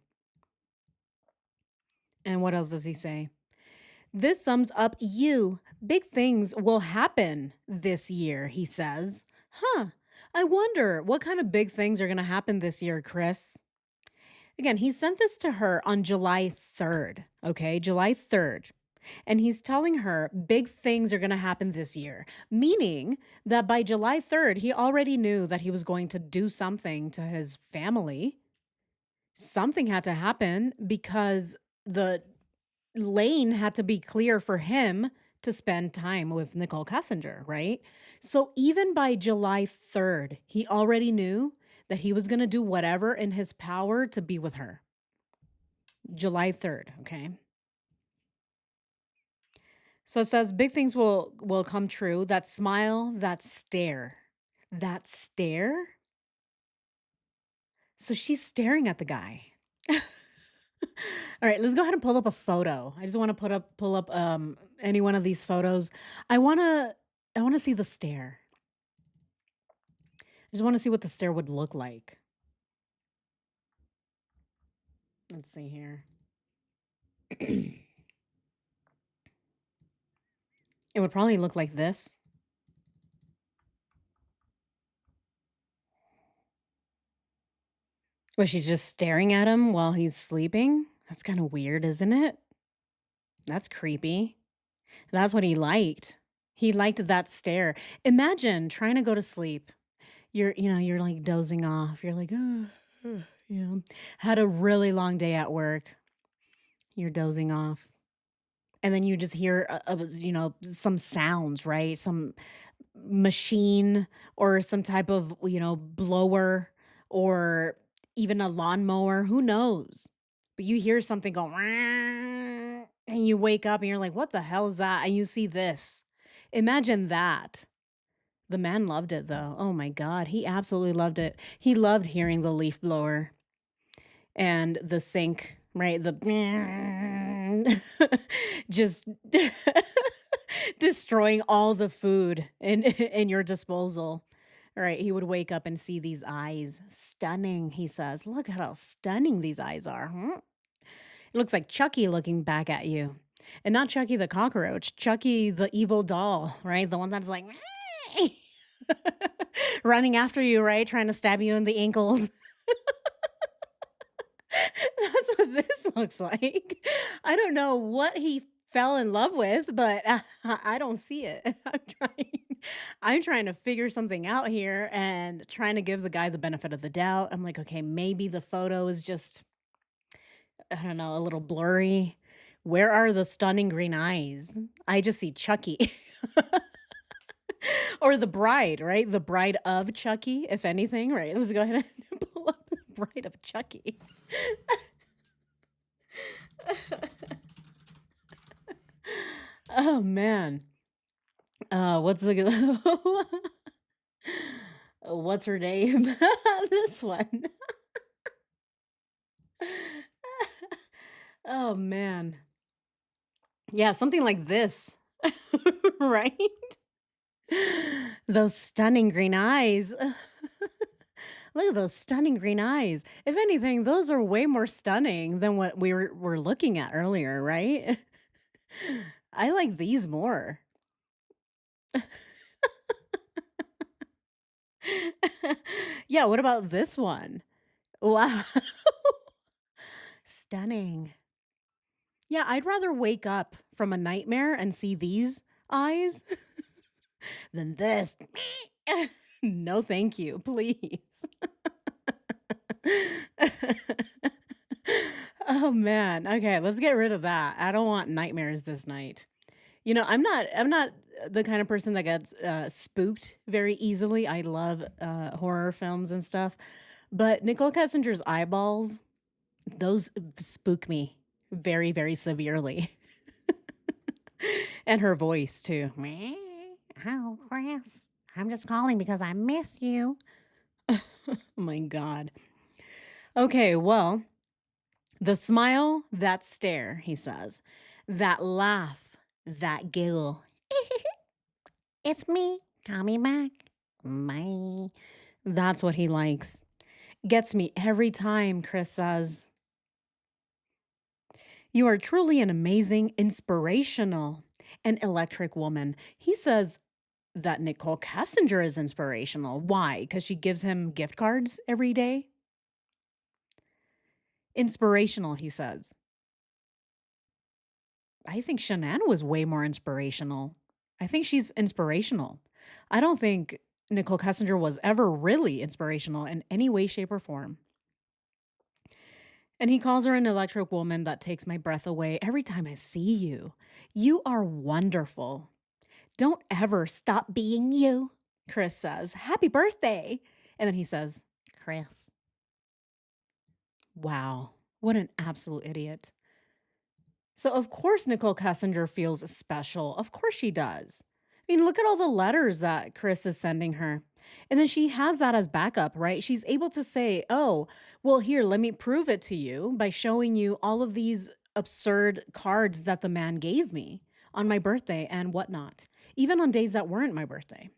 And what else does he say? "This sums up you. Big things will happen this year," he says. Huh. I wonder what kind of big things are going to happen this year, Chris. Again, he sent this to her on July 3rd. Okay, July 3rd. And he's telling her big things are going to happen this year, meaning that by July 3rd, he already knew that he was going to do something to his family. Something had to happen because the lane had to be clear for him to spend time with Nichol Kessinger, right? So even by July 3rd, he already knew that he was going to do whatever in his power to be with her. July 3rd, okay? So it says big things will come true. That smile, that stare. That stare? So she's staring at the guy. All right, let's go ahead and pull up a photo. I just want to pull up any one of these photos. I want to see the stare. I just want to see what the stare would look like. Let's see here. It would probably look like this. Where she's just staring at him while he's sleeping. That's kind of weird, isn't it? That's creepy. That's what he liked. He liked that stare. Imagine trying to go to sleep. You're like dozing off. You're like, had a really long day at work. You're dozing off. And then you just hear, some sounds, right? Some machine or some type of, blower or even a lawnmower. Who knows? But you hear something go, and you wake up and you're like, what the hell is that? And you see this. Imagine that. The man loved it though. Oh my God. He absolutely loved it. He loved hearing the leaf blower and the sink, right? The just destroying all the food in your disposal. Right. He would wake up and see these eyes. Stunning, he says. Look at how stunning these eyes are. Huh? It looks like Chucky looking back at you. And not Chucky the cockroach, Chucky the evil doll, right? The one that's like running after you, right? Trying to stab you in the ankles. That's what this looks like. I don't know what he fell in love with, but I don't see it. I'm trying to figure something out here and trying to give the guy the benefit of the doubt. I'm like, okay, maybe the photo is just, I don't know, a little blurry. Where are the stunning green eyes? I just see Chucky. Or the bride, right? The bride of Chucky, if anything, right? Let's go ahead and pull up the bride of Chucky. Oh man. What's the what's her name? This one. Oh man. Yeah, something like this. Right? Those stunning green eyes. Look at those stunning green eyes. If anything, those are way more stunning than what were looking at earlier, right? I like these more. Yeah, what about this one? Wow. Stunning. Yeah, I'd rather wake up from a nightmare and see these eyes than this. No, thank you, please. Oh man. Okay, let's get rid of that. I don't want nightmares this night. I'm not the kind of person that gets spooked very easily. I love horror films and stuff. But Nicole Kessinger's eyeballs, those spook me very, very severely. And her voice too. Oh, Chris, I'm just calling because I miss you. Oh my God. Okay, well, the smile, that stare, he says. That laugh, that giggle. It's me. Call me back. Bye. That's what he likes. Gets me every time, Chris says. You are truly an amazing, inspirational, and electric woman. He says that Nicole Kessinger is inspirational. Why? Because she gives him gift cards every day? Inspirational, he says. I think Shanann was way more inspirational. I think she's inspirational. I don't think Nicole Kessinger was ever really inspirational in any way, shape, or form. And he calls her an electric woman that takes my breath away every time I see you. You are wonderful. Don't ever stop being you, Chris says. Happy birthday. And then he says, Chris. Wow, what an absolute idiot. So, of course, Nicole Kessinger feels special. Of course she does. I mean, look at all the letters that Chris is sending her. And then she has that as backup, right? She's able to say, oh, well, here, let me prove it to you by showing you all of these absurd cards that the man gave me on my birthday and whatnot, even on days that weren't my birthday.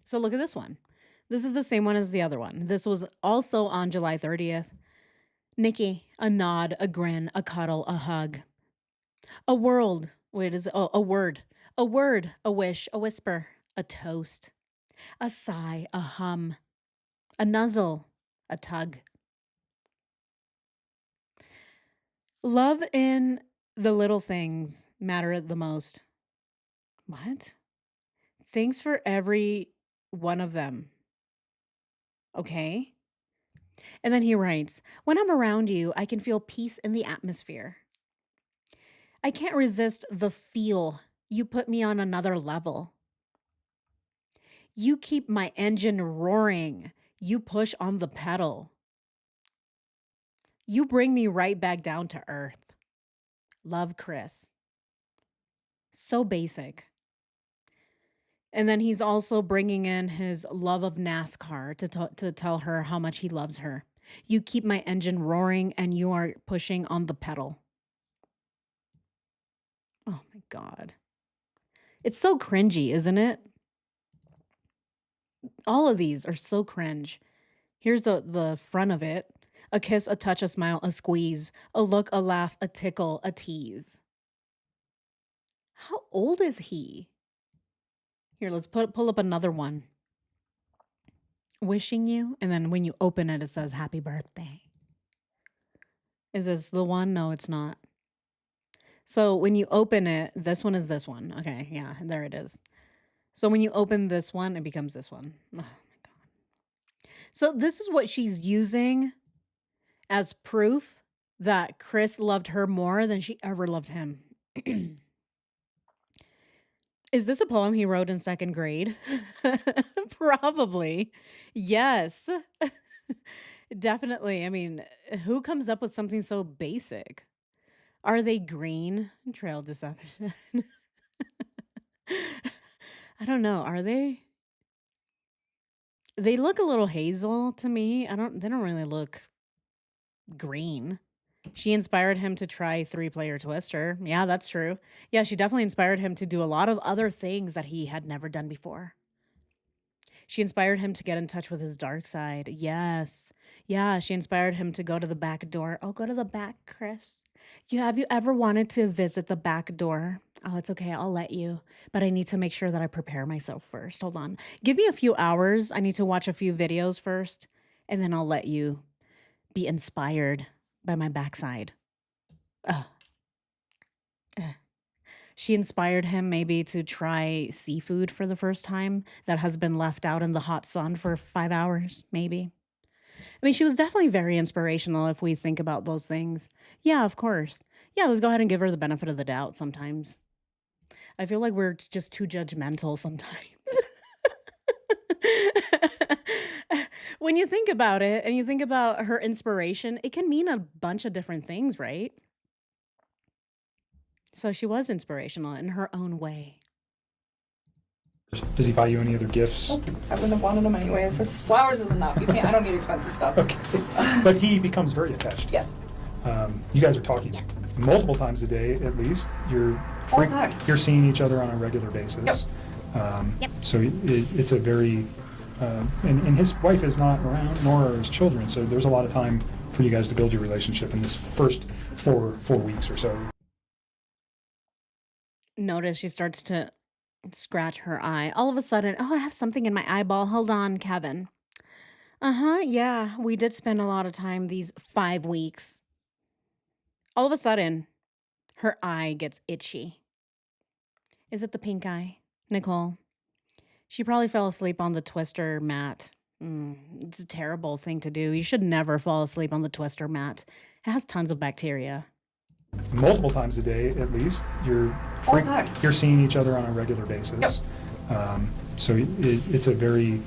So, look at this one. This is the same one as the other one. This was also on July 30th. Nikki, a nod, a grin, a cuddle, a hug. A world. Wait, is it? Oh, a word. A word, a wish, a whisper, a toast. A sigh, a hum. A nuzzle, a tug. Love in the little things matter the most. What? Thanks for every one of them. Okay. And then he writes, when I'm around you, I can feel peace in the atmosphere. I can't resist the feel. You put me on another level. You keep my engine roaring. You push on the pedal. You bring me right back down to earth. Love, Chris. So basic. And then he's also bringing in his love of NASCAR to tell her how much he loves her. You keep my engine roaring and you are pushing on the pedal. Oh my God. It's so cringy, isn't it? All of these are so cringe. Here's the front of it. A kiss, a touch, a smile, a squeeze, a look, a laugh, a tickle, a tease. How old is he? Here, let's pull up another one. Wishing you, and then when you open it, it says happy birthday. Is this the one? No, it's not. So when you open it, this one is this one. Okay, yeah, there it is. So when you open this one, it becomes this one. Oh my God. So this is what she's using as proof that Chris loved her more than she ever loved him. Is this a poem he wrote in second grade? Probably. Yes. Definitely. I mean, who comes up with something so basic? Are they green? Trail deception. I don't know. Are they? They look a little hazel to me. They don't really look green. She inspired him to try 3-player Twister. Yeah, that's true. Yeah, she definitely inspired him to do a lot of other things that he had never done before. She inspired him to get in touch with his dark side. Yes. Yeah, she inspired him to go to the back door. Oh, go to the back, Chris. Have you ever wanted to visit the back door? Oh, it's okay. I'll let you. But I need to make sure that I prepare myself first. Hold on. Give me a few hours. I need to watch a few videos first, and then I'll let you be inspired by my backside. She inspired him maybe to try seafood for the first time that has been left out in the hot sun for 5 hours, maybe. I mean, she was definitely very inspirational if we think about those things. Yeah, of course. Yeah, let's go ahead and give her the benefit of the doubt sometimes. I feel like we're just too judgmental sometimes. When you think about it and you think about her inspiration, it can mean a bunch of different things, right? So she was inspirational in her own way. Does he buy you any other gifts? Oh, I wouldn't have wanted them anyways. Flowers is enough. You can't. I don't need expensive stuff. Okay. But he becomes very attached. Yes. You guys are talking multiple times a day, at least. All the time. You're seeing each other on a regular basis. Yep. So it's a very, and his wife is not around, nor are his children. So there's a lot of time for you guys to build your relationship in this first four weeks or so. Notice she starts to scratch her eye. All of a sudden, oh, I have something in my eyeball. Hold on, Kevin. Yeah, we did spend a lot of time these 5 weeks. All of a sudden, her eye gets itchy. Is it the pink eye, Nicole? She probably fell asleep on the Twister mat. It's a terrible thing to do. You should never fall asleep on the Twister mat. It has tons of bacteria. Multiple times a day, at least. You're seeing each other on a regular basis. Yep. So it's a very,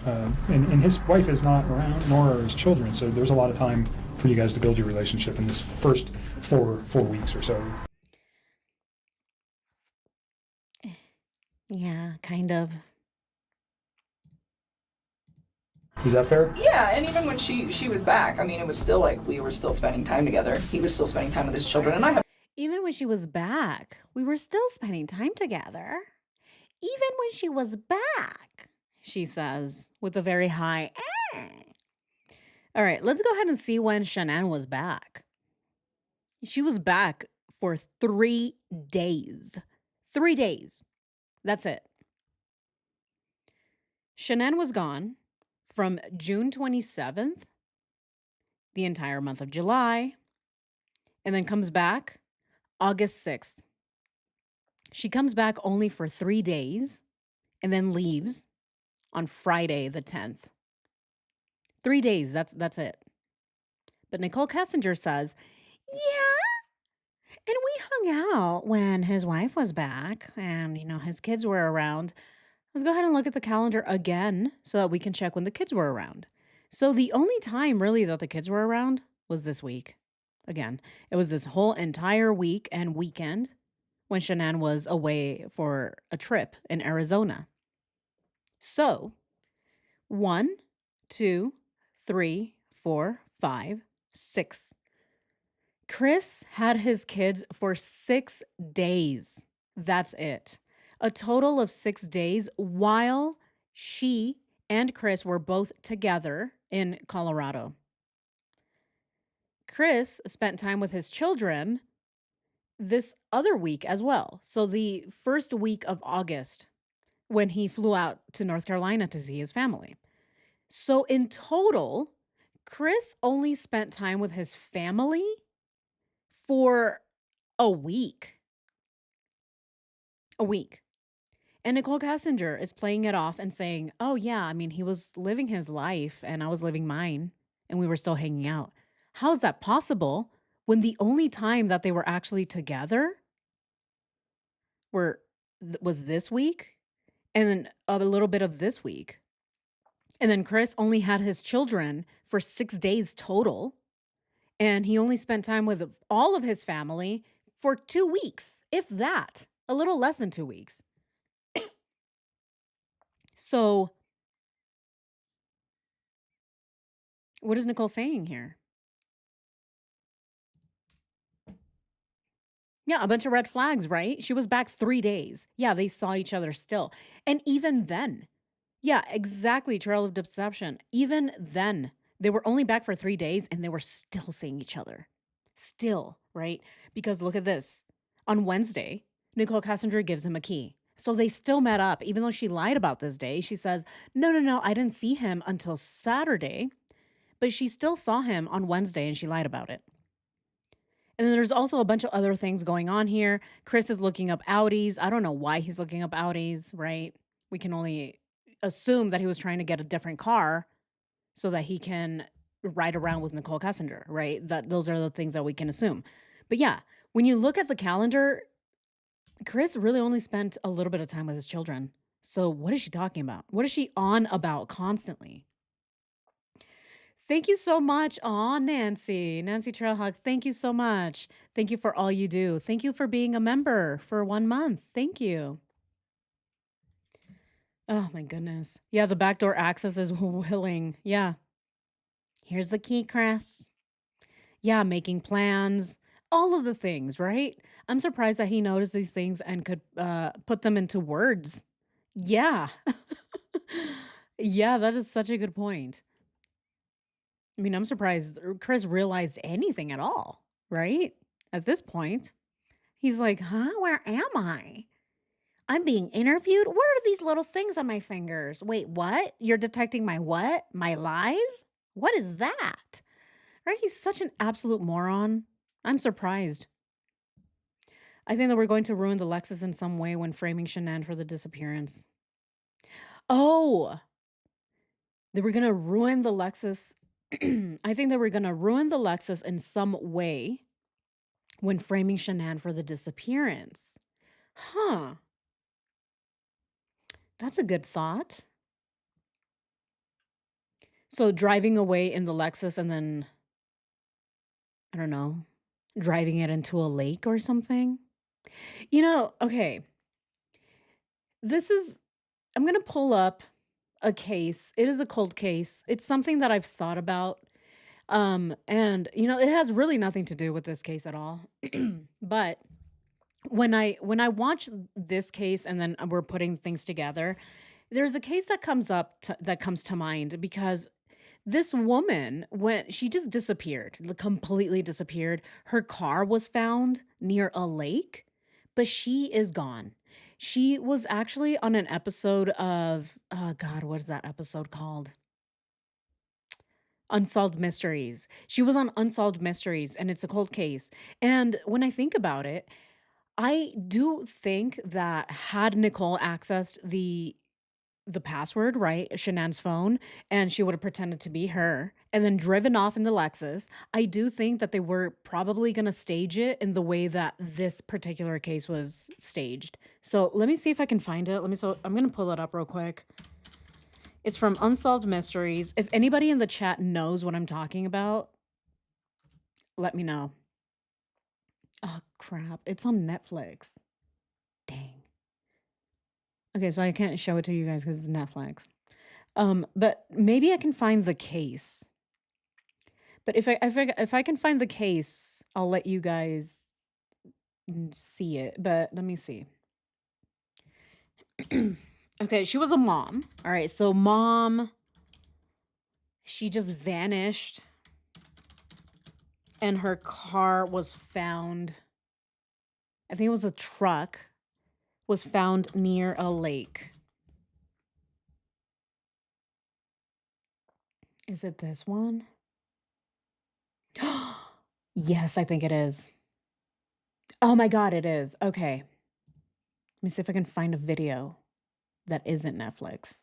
and his wife is not around, nor are his children. So there's a lot of time for you guys to build your relationship in this first four weeks or so. Yeah, kind of. Is that fair? Yeah, and even when she was back, I mean, it was still like we were still spending time together. He was still spending time with his children, and I have. Even when she was back, we were still spending time together. Even when she was back, she says, with a very high eh. All right, let's go ahead and see when Shanann was back. She was back for 3 days. 3 days. That's it. Shanann was gone from June 27th, the entire month of July, and then comes back August 6th. She comes back only for 3 days and then leaves on Friday the 10th. 3 days, that's it. But Nichol Kessinger says, yeah, and we hung out when his wife was back and, his kids were around. Let's go ahead and look at the calendar again so that we can check when the kids were around. So the only time really that the kids were around was this week. Again, it was this whole entire week and weekend when Shanann was away for a trip in Arizona. So 1, 2, 3, 4, 5, 6. Chris had his kids for 6 days. That's it. A total of 6 days while she and Chris were both together in Colorado. Chris spent time with his children this other week as well. So the first week of August when he flew out to North Carolina to see his family. So in total, Chris only spent time with his family for a week. A week. And Nichol Kessinger is playing it off and saying, oh, yeah, I mean, he was living his life and I was living mine and we were still hanging out. How is that possible when the only time that they were actually together was this week and then a little bit of this week? And then Chris only had his children for 6 days total. And he only spent time with all of his family for 2 weeks, if that, a little less than 2 weeks. So, what is Nichol saying here? Yeah, a bunch of red flags, right? She was back 3 days. Yeah, they saw each other still. And even then, yeah, exactly, trail of deception. Even then, they were only back for 3 days and they were still seeing each other. Still, right? Because look at this. On Wednesday, Nichol Kessinger gives him a key. So they still met up, even though she lied about this day. She says, no, I didn't see him until Saturday. But she still saw him on Wednesday and she lied about it. And then there's also a bunch of other things going on here. Chris is looking up Audis. I don't know why he's looking up Audis, right? We can only assume that he was trying to get a different car so that he can ride around with Nichol Kessinger, right? Those are the things that we can assume. But yeah, when you look at the calendar, Chris really only spent a little bit of time with his children. So what is she talking about? What is she on about constantly? Thank you so much. Aw, Nancy Trailhawk, thank you so much. Thank you for all you do. Thank you for being a member for 1 month. Thank you. Oh my goodness. Yeah, the backdoor access is willing. Yeah. Here's the key, Chris. Yeah, making plans, all of the things, right? I'm surprised that he noticed these things and could put them into words. Yeah. Yeah, that is such a good point. I mean, I'm surprised Chris realized anything at all, right? At this point, he's like, huh? Where am I? I'm being interviewed? What are these little things on my fingers? Wait, what? You're detecting my what? My lies? What is that? Right? He's such an absolute moron. I'm surprised. I think that we're going to ruin the Lexus in some way when framing Shanann for the disappearance. Oh, they were going to ruin the Lexus. I think that we're going to ruin the Lexus in some way when framing Shanann for the disappearance. Huh. That's a good thought. So driving away in the Lexus and then, I don't know, driving it into a lake or something. Okay. I'm going to pull up a case. It is a cold case. It's something that I've thought about. And it has really nothing to do with this case at all. But when I watch this case and then we're putting things together, there's a case that comes to mind because this woman, when she just disappeared, completely disappeared. Her car was found near a lake, but she is gone. She was actually on an episode of, oh God, what is that episode called? Unsolved Mysteries. She was on Unsolved Mysteries and it's a cold case. And when I think about it, I do think that had Nicole accessed the password, right? Shanann's phone, and she would have pretended to be her and then driven off in the Lexus. I do think that they were probably going to stage it in the way that this particular case was staged. So let me see if I can find it. I'm going to pull it up real quick. It's from Unsolved Mysteries. If anybody in the chat knows what I'm talking about, let me know. Oh, crap. It's on Netflix. Dang. Okay, so I can't show it to you guys because it's Netflix. But maybe I can find the case. But if I can find the case, I'll let you guys see it. But let me see. Okay, she was a mom. All right, so mom, she just vanished, and her car was found. I think it was a truck, was found near a lake. Is it this one? Yes, I think it is. Oh my God, it is. Okay. Let me see if I can find a video that isn't Netflix.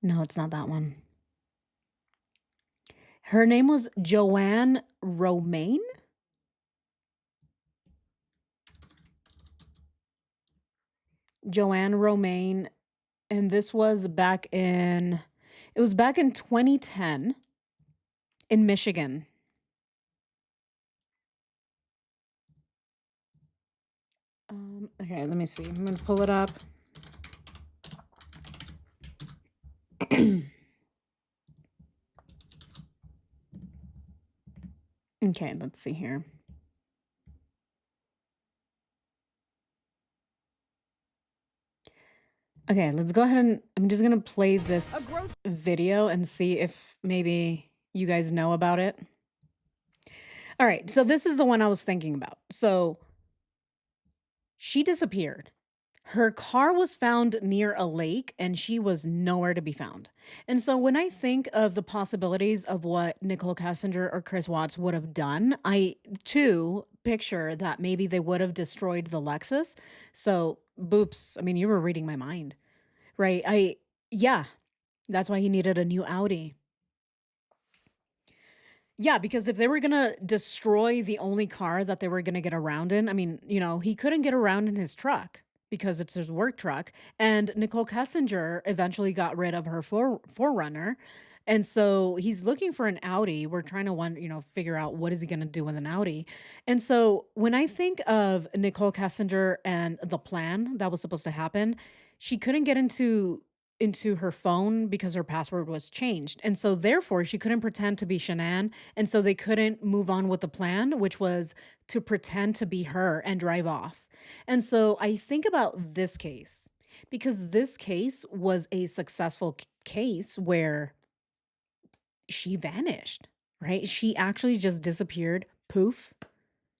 No, it's not that one. Her name was Joanne Romaine. Joanne Romaine, and this was back in 2010 in Michigan. Okay, let me see. I'm gonna pull it up. Okay, let's see here. Okay, let's go ahead and I'm just gonna play this video and see if maybe you guys know about it. All right, so this is the one I was thinking about. So she disappeared. Her car was found near a lake and she was nowhere to be found. And so when I think of the possibilities of what Nichol Kessinger or Chris Watts would have done, I too picture that maybe they would have destroyed the Lexus. So, Boops, I mean, you were reading my mind, right? Yeah, that's why he needed a new Audi. Yeah, because if they were gonna destroy the only car that they were gonna get around in, I mean, he couldn't get around in his truck because it's his work truck. And Nicole Kessinger eventually got rid of her Forerunner. And so he's looking for an Audi. We're trying to figure out what is he gonna do with an Audi. And so when I think of Nicole Kessinger and the plan that was supposed to happen, she couldn't get into her phone because her password was changed. And so therefore she couldn't pretend to be Shanann. And so they couldn't move on with the plan, which was to pretend to be her and drive off. And so I think about this case because this case was a successful case where she vanished, right? She actually just disappeared, poof,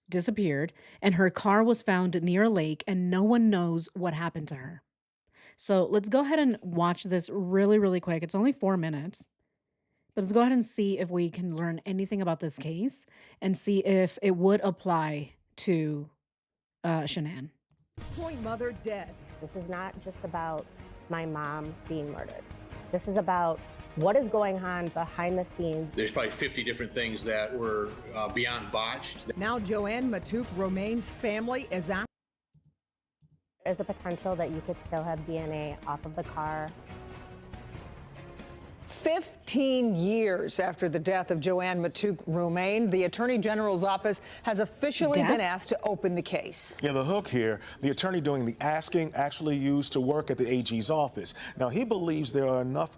disappeared, and her car was found near a lake and no one knows what happened to her. So let's go ahead and watch this really, really quick. It's only 4 minutes, but let's go ahead and see if we can learn anything about this case and see if it would apply to Shanann. Point mother dead. This is not just about my mom being murdered. This is about what is going on behind the scenes. There's probably 50 different things that were beyond botched. Now Joanne Matuk Romaine's family is out. There's a potential that you could still have DNA off of the car. 15 years after the death of Joanne Matuk Romaine, the Attorney General's office has officially been asked to open the case. Yeah, the hook here, the attorney doing the asking actually used to work at the AG's office. Now, he believes there are enough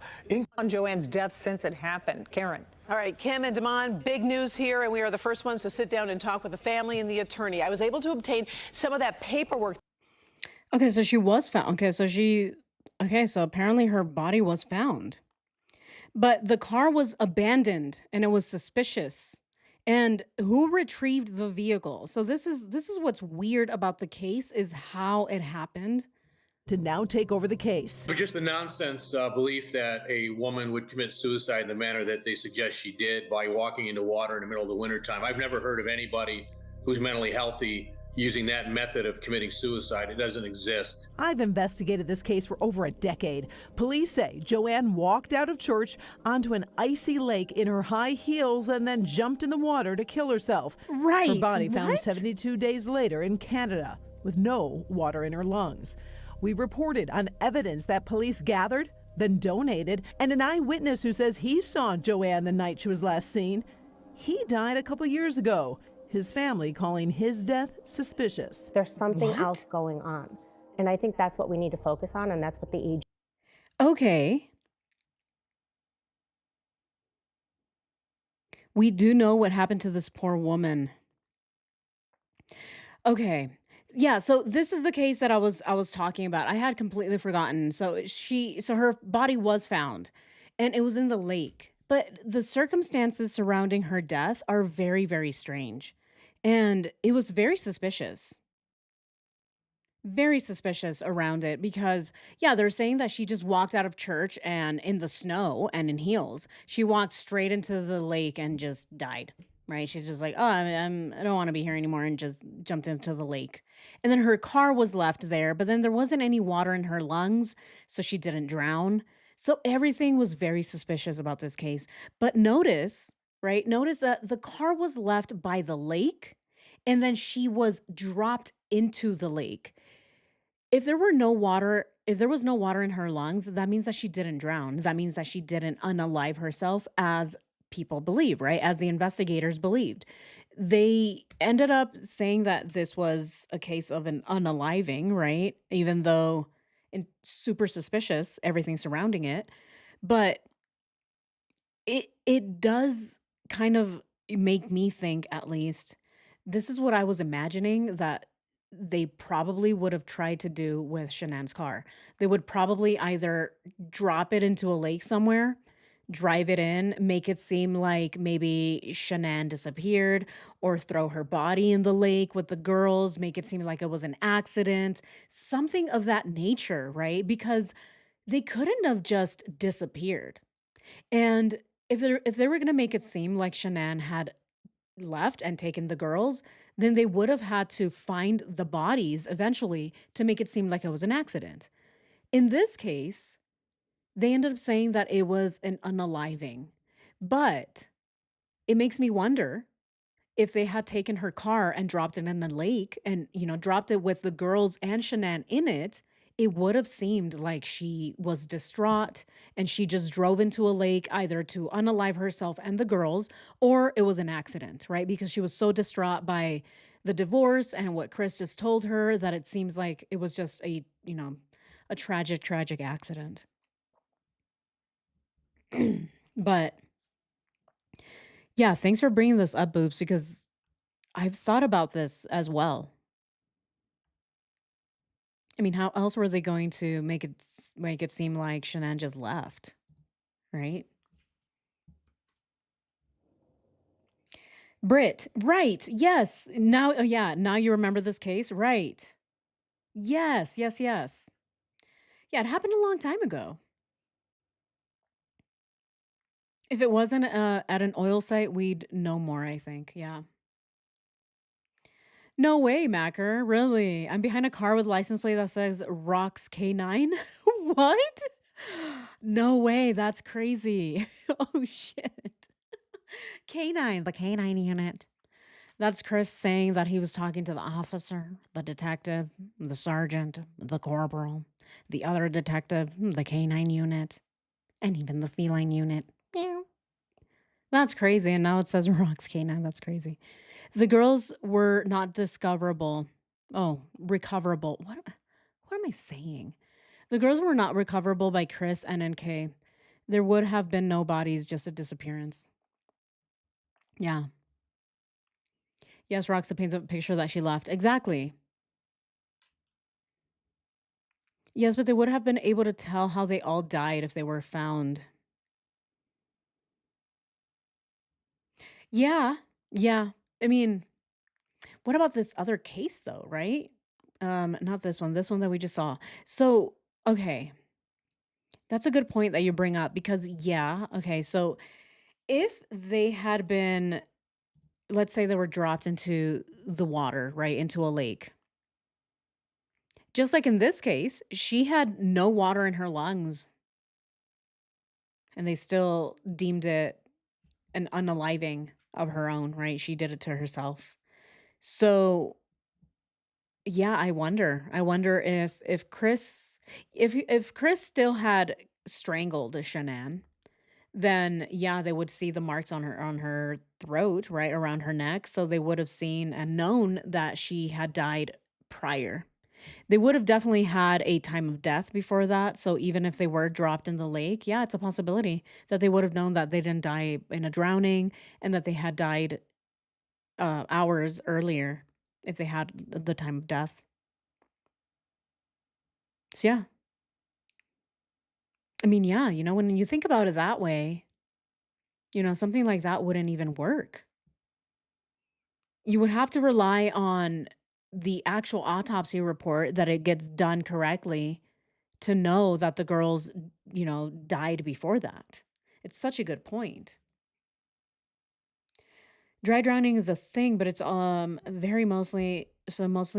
on Joanne's death since it happened. Karen. All right, Kim and Damon, big news here, and we are the first ones to sit down and talk with the family and the attorney. I was able to obtain some of that paperwork. Okay, so she was found. So apparently her body was found. But the car was abandoned and it was suspicious. And who retrieved the vehicle? So this is what's weird about the case is how it happened. To now take over the case. But just the nonsense belief that a woman would commit suicide in the manner that they suggest she did by walking into water in the middle of the wintertime. I've never heard of anybody who's mentally healthy using that method of committing suicide. It doesn't exist. I've investigated this case for over a decade. Police say Joanne walked out of church onto an icy lake in her high heels and then jumped in the water to kill herself. Right. Her body found 72 days later in Canada with no water in her lungs. We reported on evidence that police gathered, then donated, and an eyewitness who says he saw Joanne the night she was last seen. He died a couple years ago. his family calling his death suspicious. There's something What? else going on. And I think that's what we need to focus on, and that's what the AG. Okay. We do know what happened to this poor woman. Okay. Yeah, so this is the case that I was talking about. I had completely forgotten. So her body was found and it was in the lake. But the circumstances surrounding her death are very, very strange. And it was very suspicious around it because yeah, they're saying that she just walked out of church and in the snow and in heels she walked straight into the lake and just died, right? She's just like, oh, I don't want to be here anymore, and just jumped into the lake. And then her car was left there, but then there wasn't any water in her lungs, so she didn't drown. So everything was very suspicious about this case. But notice that the car was left by the lake and then she was dropped into the lake. If there was no water in her lungs, that means that she didn't drown. That means that she didn't unalive herself, as people believe, right? As the investigators believed. They ended up saying that this was a case of an unaliving, right? Even though super suspicious, everything surrounding it. But it does kind of make me think, at least this is what I was imagining that they probably would have tried to do with Shanann's car. They would probably either drop it into a lake somewhere, drive it in, make it seem like maybe Shanann disappeared, or throw her body in the lake with the girls, make it seem like it was an accident, something of that nature, right? Because they couldn't have just disappeared. And if they were gonna make it seem like Shanann had left and taken the girls, then they would have had to find the bodies eventually to make it seem like it was an accident. In this case, they ended up saying that it was an unaliving. But it makes me wonder if they had taken her car and dropped it in a lake and, dropped it with the girls and Shanann in it, it would have seemed like she was distraught and she just drove into a lake either to unalive herself and the girls, or it was an accident, right? Because she was so distraught by the divorce and what Chris just told her that it seems like it was just a tragic, tragic accident. But yeah, thanks for bringing this up, Boops, because I've thought about this as well. I mean, how else were they going to make it seem like Shanann just left, right? Brit, right? Yes. Now, oh yeah, now you remember this case, right? Yes, yes, yes. Yeah, it happened a long time ago. If it wasn't at an oil site, we'd know more, I think. Yeah. No way, Macker. Really? I'm behind a car with license plate that says Rocks K9. What? No way. That's crazy. Oh shit. K9, the K9 unit. That's Chris saying that he was talking to the officer, the detective, the sergeant, the corporal, the other detective, the K9 unit, and even the feline unit. Meow. That's crazy. And now it says Rocks K9. That's crazy. The girls were not discoverable. Oh, recoverable. What am I saying? The girls were not recoverable by Chris and NK. There would have been no bodies, just a disappearance. Yeah. Yes, Roxa paints a picture that she left. Exactly. Yes, but they would have been able to tell how they all died if they were found. Yeah. Yeah. I mean, what about this other case though, right? Not this one that we just saw. So, okay. That's a good point that you bring up because yeah, okay. So, if they had been, let's say they were dropped into the water, right? Into a lake. Just like in this case, she had no water in her lungs and they still deemed it an unaliving of her own, right? She did it to herself. So, yeah, I wonder. I wonder if Chris still had strangled Shanann, then yeah, they would see the marks on her throat, right around her neck, so they would have seen and known that she had died prior. They would have definitely had a time of death before that, so even if they were dropped in the lake, yeah, it's a possibility that they would have known that they didn't die in a drowning and that they had died hours earlier if they had the time of death. So yeah, I mean, yeah, when you think about it that way, something like that wouldn't even work. You would have to rely on the actual autopsy report that it gets done correctly to know that the girls, died before that. It's such a good point. Dry drowning is a thing, but it's mostly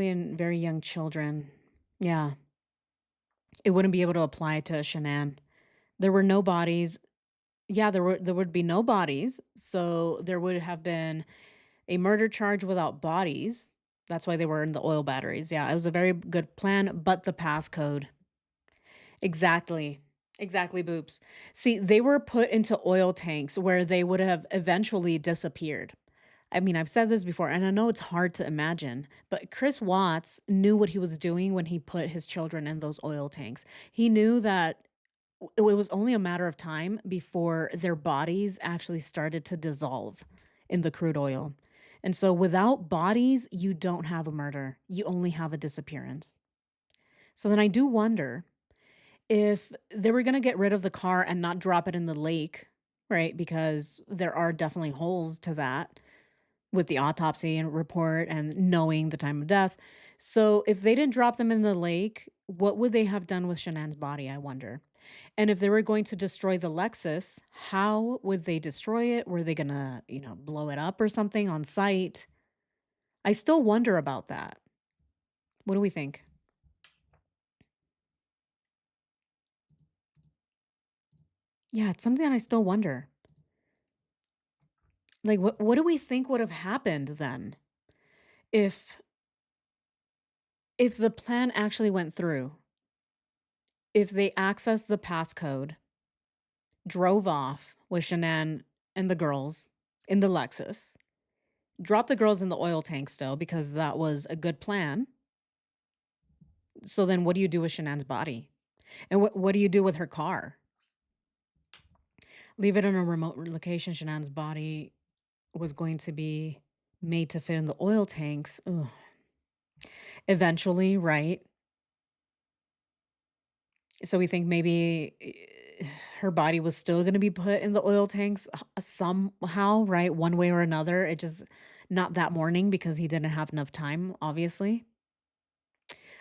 in very young children. Yeah, it wouldn't be able to apply to Shanann. There were no bodies. Yeah, there would be no bodies, so there would have been a murder charge without bodies. That's why they were in the oil batteries. Yeah, it was a very good plan, but the passcode. Exactly. Exactly, Boops. See, they were put into oil tanks where they would have eventually disappeared. I mean, I've said this before, and I know it's hard to imagine, but Chris Watts knew what he was doing when he put his children in those oil tanks. He knew that it was only a matter of time before their bodies actually started to dissolve in the crude oil. And so without bodies, you don't have a murder. You only have a disappearance. So then I do wonder if they were going to get rid of the car and not drop it in the lake, right? Because there are definitely holes to that with the autopsy and report and knowing the time of death. So if they didn't drop them in the lake, what would they have done with Shanann's body, I wonder? And if they were going to destroy the Lexus, how would they destroy it? Were they going to, blow it up or something on site? I still wonder about that. What do we think? Yeah, it's something I still wonder. Like, what do we think would have happened then if the plan actually went through? If they accessed the passcode, drove off with Shanann and the girls in the Lexus, dropped the girls in the oil tank still because that was a good plan. So then what do you do with Shanann's body? And what do you do with her car? Leave it in a remote location. Shanann's body was going to be made to fit in the oil tanks. Ugh. Eventually, right? So we think maybe her body was still going to be put in the oil tanks somehow, right? One way or another. It just not that morning because he didn't have enough time, obviously.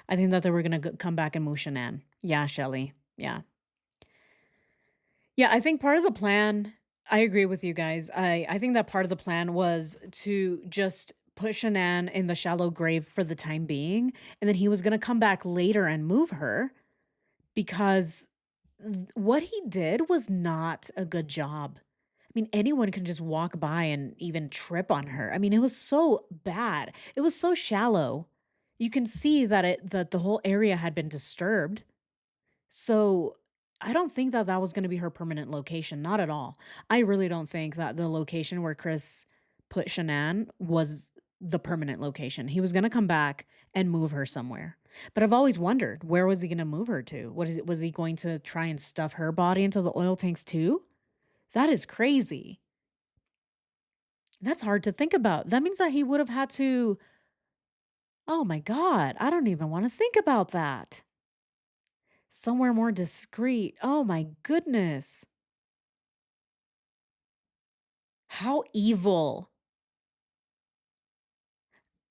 I think that they were going to come back and move Shanann. Yeah, Shelly. Yeah. Yeah, I think part of the plan, I agree with you guys. I think that part of the plan was to just put Shanann in the shallow grave for the time being. And then he was going to come back later and move her because what he did was not a good job. I mean, anyone can just walk by and even trip on her. I mean, it was so bad. It was so shallow. You can see that the whole area had been disturbed. So I don't think that was going to be her permanent location. Not at all. I really don't think that the location where Chris put Shanann was the permanent location. He was going to come back and move her somewhere. But I've always wondered, where was he going to move her to? Was he going to try and stuff her body into the oil tanks too? That is crazy. That's hard to think about. That means that he would have had to. Oh my God, I don't even want to think about that. Somewhere more discreet. Oh my goodness. How evil.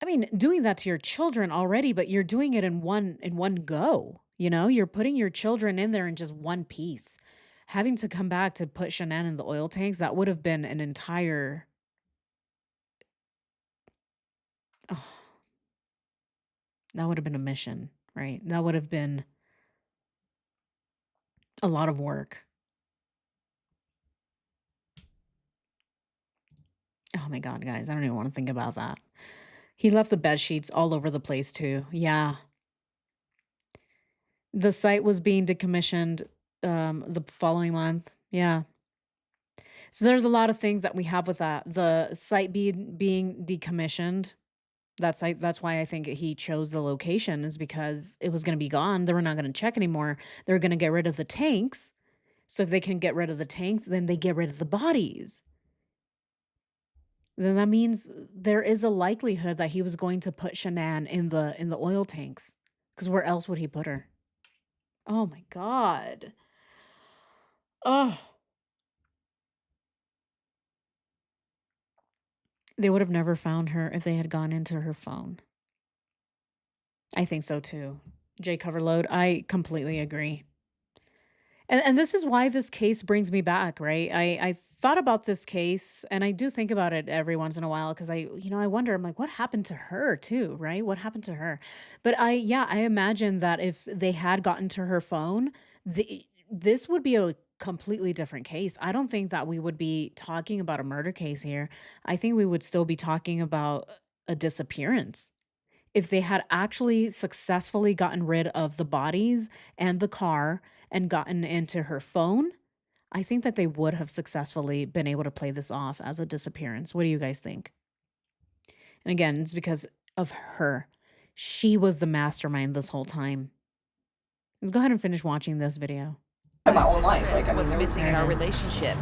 I mean, doing that to your children already, but you're doing it in one go. You're putting your children in there in just one piece. Having to come back to put Shanann in the oil tanks, that would have been an entire. Oh, that would have been a mission, right? That would have been a lot of work. Oh my God, guys, I don't even want to think about that. He left the bed sheets all over the place too. Yeah. The site was being decommissioned the following month. Yeah. So there's a lot of things that we have with that. The site being decommissioned. That's why I think he chose the location is because it was going to be gone. They were not going to check anymore. They're going to get rid of the tanks. So if they can get rid of the tanks, then they get rid of the bodies. Then that means there is a likelihood that he was going to put Shanann in the oil tanks. Because where else would he put her? Oh my God. Oh. They would have never found her if they had gone into her phone. I think so too. Jay Coverload, I completely agree. And this is why this case brings me back, right? I thought about this case and I do think about it every once in a while because I wonder, I'm like, what happened to her too, right? What happened to her? But I imagine that if they had gotten to her phone, this would be a completely different case. I don't think that we would be talking about a murder case here. I think we would still be talking about a disappearance. If they had actually successfully gotten rid of the bodies and the car and gotten into her phone, I think that they would have successfully been able to play this off as a disappearance. What do you guys think? And again, it's because of her. She was the mastermind this whole time. Let's go ahead and finish watching this video. My own life. Like, I mean, What's missing in our relationship?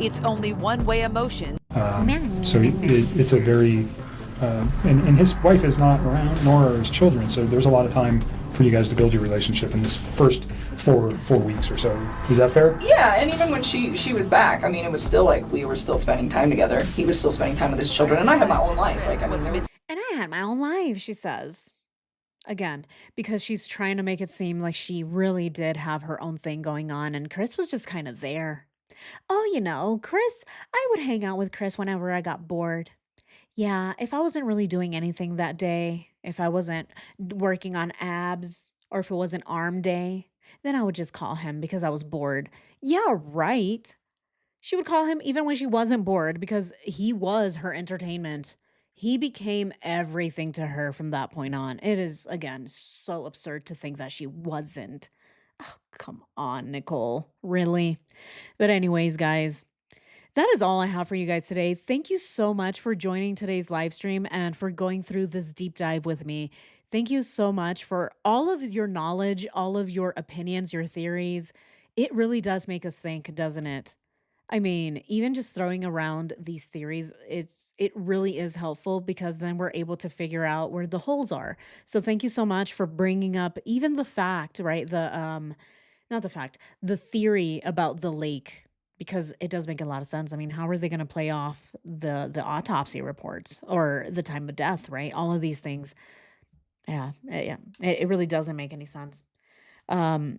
It's only one-way emotion. So it's a very, and his wife is not around, nor are his children. So there's a lot of time for you guys to build your relationship in this first four weeks or so. Is that fair? Yeah, and even when she was back, I mean, it was still like we were still spending time together. He was still spending time with his children, and I had my own life. Like, I mean, and I had my own life, she says. Again, because she's trying to make it seem like she really did have her own thing going on, and Chris was just kind of there. Oh, Chris, I would hang out with Chris whenever I got bored. Yeah, if I wasn't really doing anything that day, if I wasn't working on abs, or if it was an arm day, then I would just call him because I was bored. Yeah, right. She would call him even when she wasn't bored because he was her entertainment. He became everything to her from that point on. It is, again, so absurd to think that she wasn't. Oh, come on, Nichol. Really? But anyways, guys, that is all I have for you guys today. Thank you so much for joining today's live stream and for going through this deep dive with me. Thank you so much for all of your knowledge, all of your opinions, your theories. It really does make us think, doesn't it? I mean, even just throwing around these theories, it really is helpful because then we're able to figure out where the holes are. So thank you so much for bringing up even the fact, right? Not the fact, the theory about the lake, because it does make a lot of sense. I mean, how are they going to play off the autopsy reports or the time of death, right? All of these things. Yeah, it really doesn't make any sense. But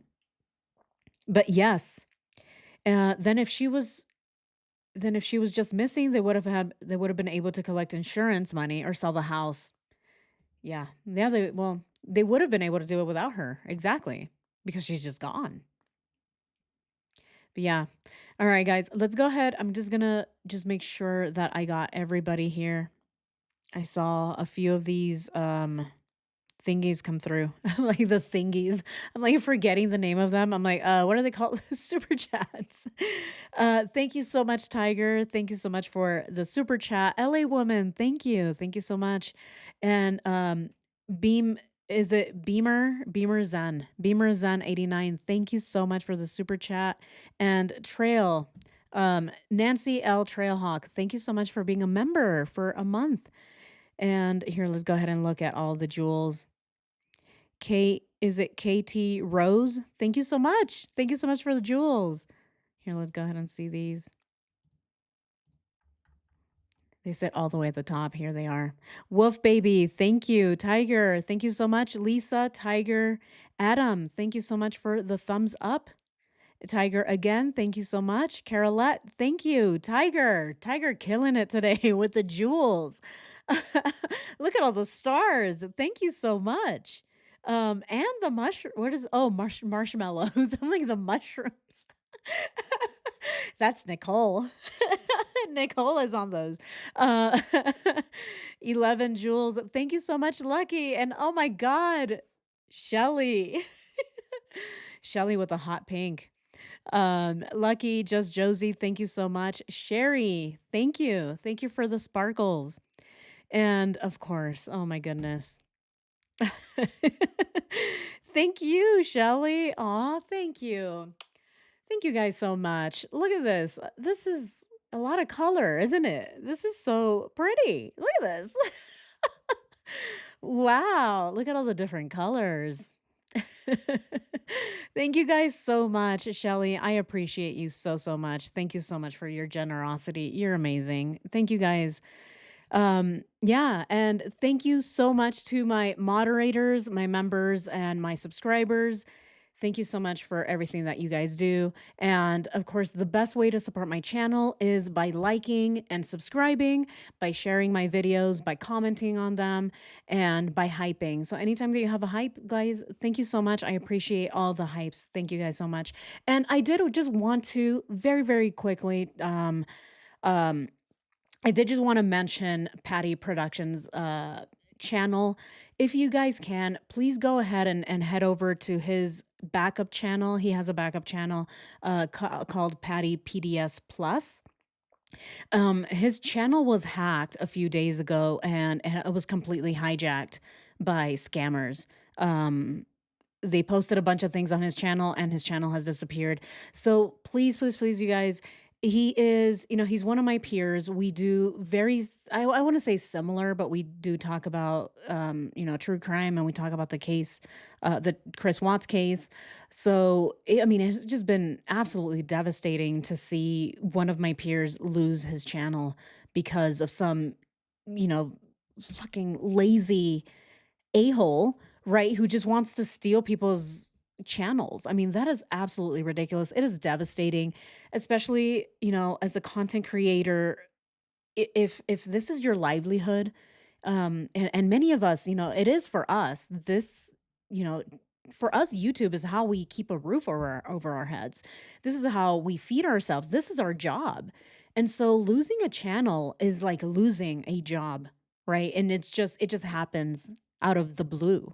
yes, then if she was just missing, they would have been able to collect insurance money or sell the house. Yeah. They would have been able to do it without her. Exactly. Because she's just gone. But yeah. All right, guys, let's go ahead. I'm just gonna make sure that I got everybody here. I saw a few of these thingies come through. Like the thingies. I'm like forgetting the name of them. I'm like, what are they called? Super chats. Thank you so much, Tiger. Thank you so much for the super chat. LA woman, thank you. Thank you so much. And is it Beamer Zen 89. Thank you so much for the super chat. And Trail, Nancy L Trailhawk, thank you so much for being a member for a month. And here, let's go ahead and look at all the jewels. Is it KT Rose? Thank you so much. Thank you so much for the jewels. Here, let's go ahead and see these. They sit all the way at the top. Here they are. Wolf Baby, thank you. Tiger, thank you so much. Lisa, Tiger, Adam, thank you so much for the thumbs up. Tiger, again, thank you so much. Carolette, thank you. Tiger killing it today with the jewels. Look at all the stars. Thank you so much. And the mushroom. Marshmallows. I'm like the mushrooms. That's Nicole. Nicole is on those. 11 jewels. Thank you so much, Lucky. And oh my God, Shelly. Shelly with the hot pink. Lucky, Just Josie, thank you so much. Sherry, thank you. Thank you for the sparkles. And of course, oh my goodness. Thank you, Shelly. Aw, thank you. Thank you guys so much. Look at this. This is a lot of color, isn't it? This is so pretty. Look at this. Wow. Look at all the different colors. Thank you guys so much, Shelly. I appreciate you so, so much. Thank you so much for your generosity. You're amazing. Thank you guys. Yeah, and thank you so much to my moderators, my members, and my subscribers. Thank you so much for everything that you guys do. And of course, the best way to support my channel is by liking and subscribing, by sharing my videos, by commenting on them, and by hyping. So anytime that you have a hype, guys, thank you so much. I appreciate all the hypes. Thank you guys so much. And I did just want to very, very quickly um I did just want to mention Patty Productions channel. If you guys can, please go ahead and head over to his backup channel. He has a backup channel called Patty PDS Plus. His channel was hacked a few days ago, and it was completely hijacked by scammers. They posted a bunch of things on his channel, and his channel has disappeared. So please, please, please, you guys, he is, he's one of my peers. We do I want to say similar, but we do talk about, true crime, and we talk about the case, the Chris Watts case. So, I mean, it's just been absolutely devastating to see one of my peers lose his channel because of some, you know, fucking lazy a-hole, right, who just wants to steal people's channels. I mean, that is absolutely ridiculous. It is devastating, especially, as a content creator. If this is your livelihood, and many of us, it is for us. This, you know, for us, YouTube is how we keep a roof over our heads. This is how we feed ourselves. This is our job. And so losing a channel is like losing a job, right? And it just happens out of the blue.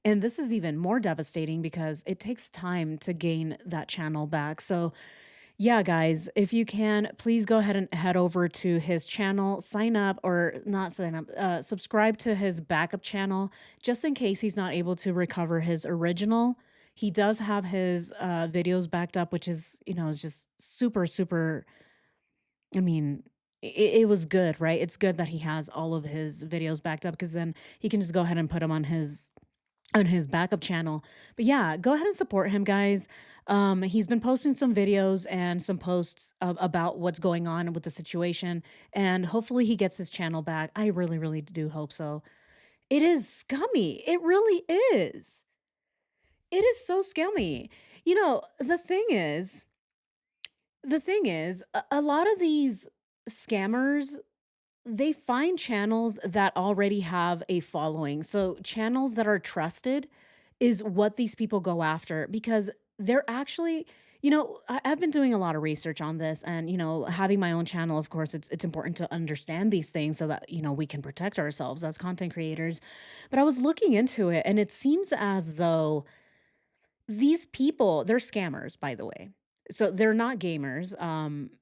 And this is even more devastating because it takes time to gain that channel back. So, yeah, guys, if you can, please go ahead and head over to his channel, sign up or not sign up, subscribe to his backup channel just in case he's not able to recover his original. He does have his videos backed up, which is just super, super. I mean, it was good, right? It's good that he has all of his videos backed up because then he can just go ahead and put them on his backup channel. But yeah, go ahead and support him, guys. He's been posting some videos and some posts about what's going on with the situation, and hopefully he gets his channel back. I really, really do hope so. It is scummy. It really is. It is so scummy. The thing is, a lot of these scammers, they find channels that already have a following. So channels that are trusted is what these people go after because they're actually, I've been doing a lot of research on this, and having my own channel, of course, it's important to understand these things so that we can protect ourselves as content creators. But I was looking into it, and it seems as though these people, they're scammers, by the way. So they're not gamers.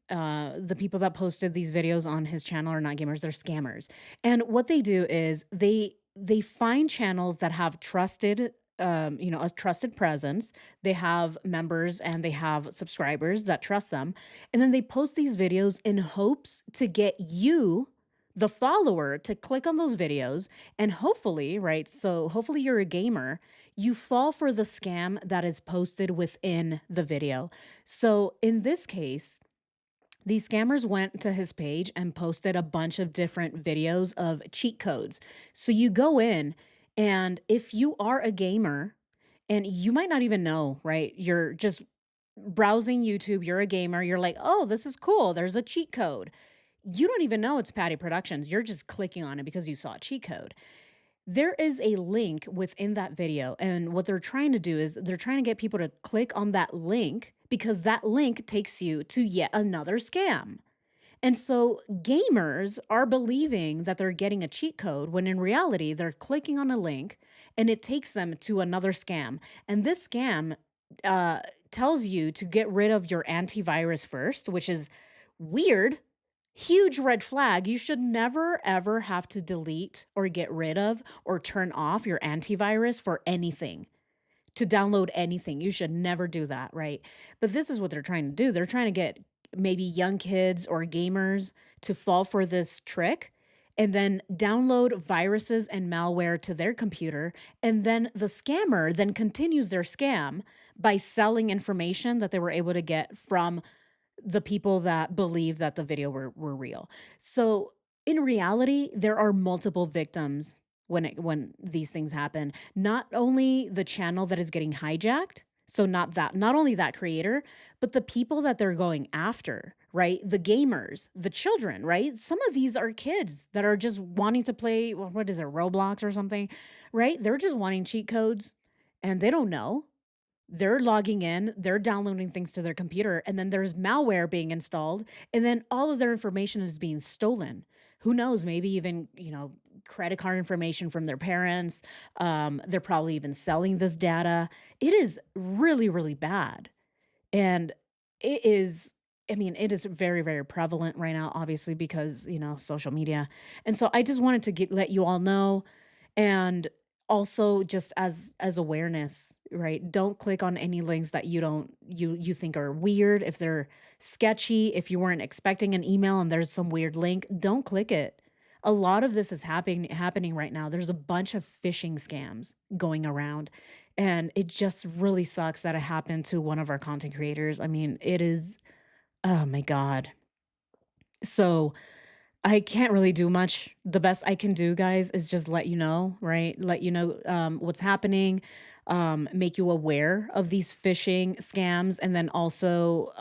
The people that posted these videos on his channel are not gamers, they're scammers. And what they do is they find channels that have trusted a trusted presence. They have members and they have subscribers that trust them. And then they post these videos in hopes to get you, the follower, to click on those videos, and hopefully, right? So hopefully you're a gamer, you fall for the scam that is posted within the video. So in this case, these scammers went to his page and posted a bunch of different videos of cheat codes. So you go in, and if you are a gamer, and you might not even know, right? You're just browsing YouTube, you're a gamer, you're like, oh, this is cool. There's a cheat code. You don't even know it's Patty Productions. You're just clicking on it because you saw a cheat code. There is a link within that video, and what they're trying to do is they're trying to get people to click on that link because that link takes you to yet another scam. And so gamers are believing that they're getting a cheat code when in reality they're clicking on a link and it takes them to another scam. And this scam tells you to get rid of your antivirus first, which is weird. Huge red flag. You should never, ever have to delete or get rid of or turn off your antivirus for anything. To download anything. You should never do that, right? But this is what they're trying to do. They're trying to get maybe young kids or gamers to fall for this trick and then download viruses and malware to their computer. And then the scammer then continues their scam by selling information that they were able to get from the people that believe that the video were real. So in reality, there are multiple victims when these things happen. Not only the channel that is getting hijacked, so not only that creator, but the people that they're going after, right? The gamers, the children, right? Some of these are kids that are just wanting to play, what is it, Roblox or something, right? They're just wanting cheat codes and they don't know. They're logging in, they're downloading things to their computer, and then there's malware being installed, and then all of their information is being stolen. Who knows, maybe even, credit card information from their parents. They're probably even selling this data. It is really, really bad. And it is, it is very, very prevalent right now, obviously, because, social media. And so I just wanted to let you all know. And also just as awareness, right? Don't click on any links that you think are weird. If they're sketchy, if you weren't expecting an email and there's some weird link, don't click it. A lot of this is happening right now. There's a bunch of phishing scams going around, and it just really sucks that it happened to one of our content creators. It is, oh my God. So I can't really do much. The best I can do, guys, is just let you know, right? Let you know what's happening, make you aware of these phishing scams, and then also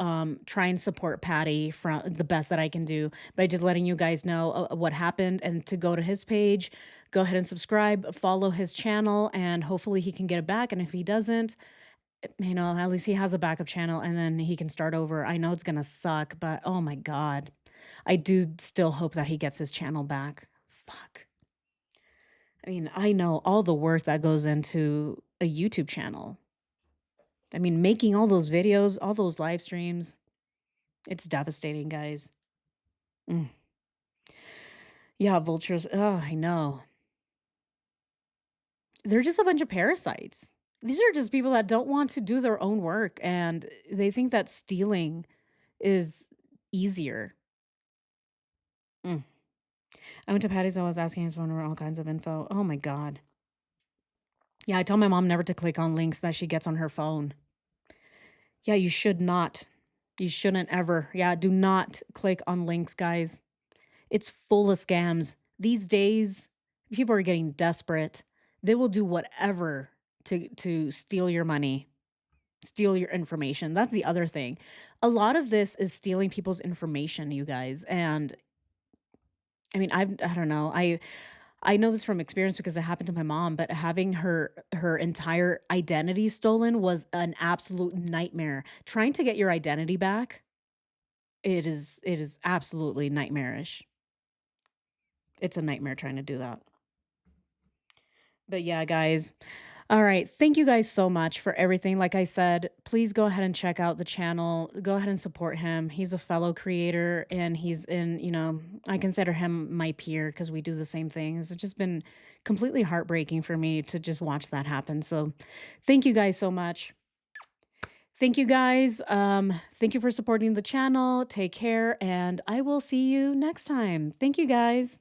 try and support Patty from the best that I can do by just letting you guys know what happened and to go to his page, go ahead and subscribe, follow his channel, and hopefully he can get it back. And if he doesn't, at least he has a backup channel and then he can start over. I know it's going to suck, but oh my God. I do still hope that he gets his channel back. Fuck. I know all the work that goes into a YouTube channel. Making all those videos, all those live streams, it's devastating, guys. Yeah, vultures. Oh, I know. They're just a bunch of parasites. These are just people that don't want to do their own work and they think that stealing is easier. I went to Patty's. I was asking his phone for all kinds of info. Oh my God. Yeah, I tell my mom never to click on links that she gets on her phone. Yeah, you should not. You shouldn't ever. Yeah, do not click on links, guys. It's full of scams. These days, people are getting desperate. They will do whatever to steal your money, steal your information. That's the other thing. A lot of this is stealing people's information, you guys. And I don't know. I know this from experience because it happened to my mom, but having her entire identity stolen was an absolute nightmare. Trying to get your identity back, it is absolutely nightmarish. It's a nightmare trying to do that. But yeah, guys. All right. Thank you guys so much for everything. Like I said, please go ahead and check out the channel. Go ahead and support him. He's a fellow creator and he's I consider him my peer because we do the same things. It's just been completely heartbreaking for me to just watch that happen. So thank you guys so much. Thank you guys. Thank you for supporting the channel. Take care and I will see you next time. Thank you guys.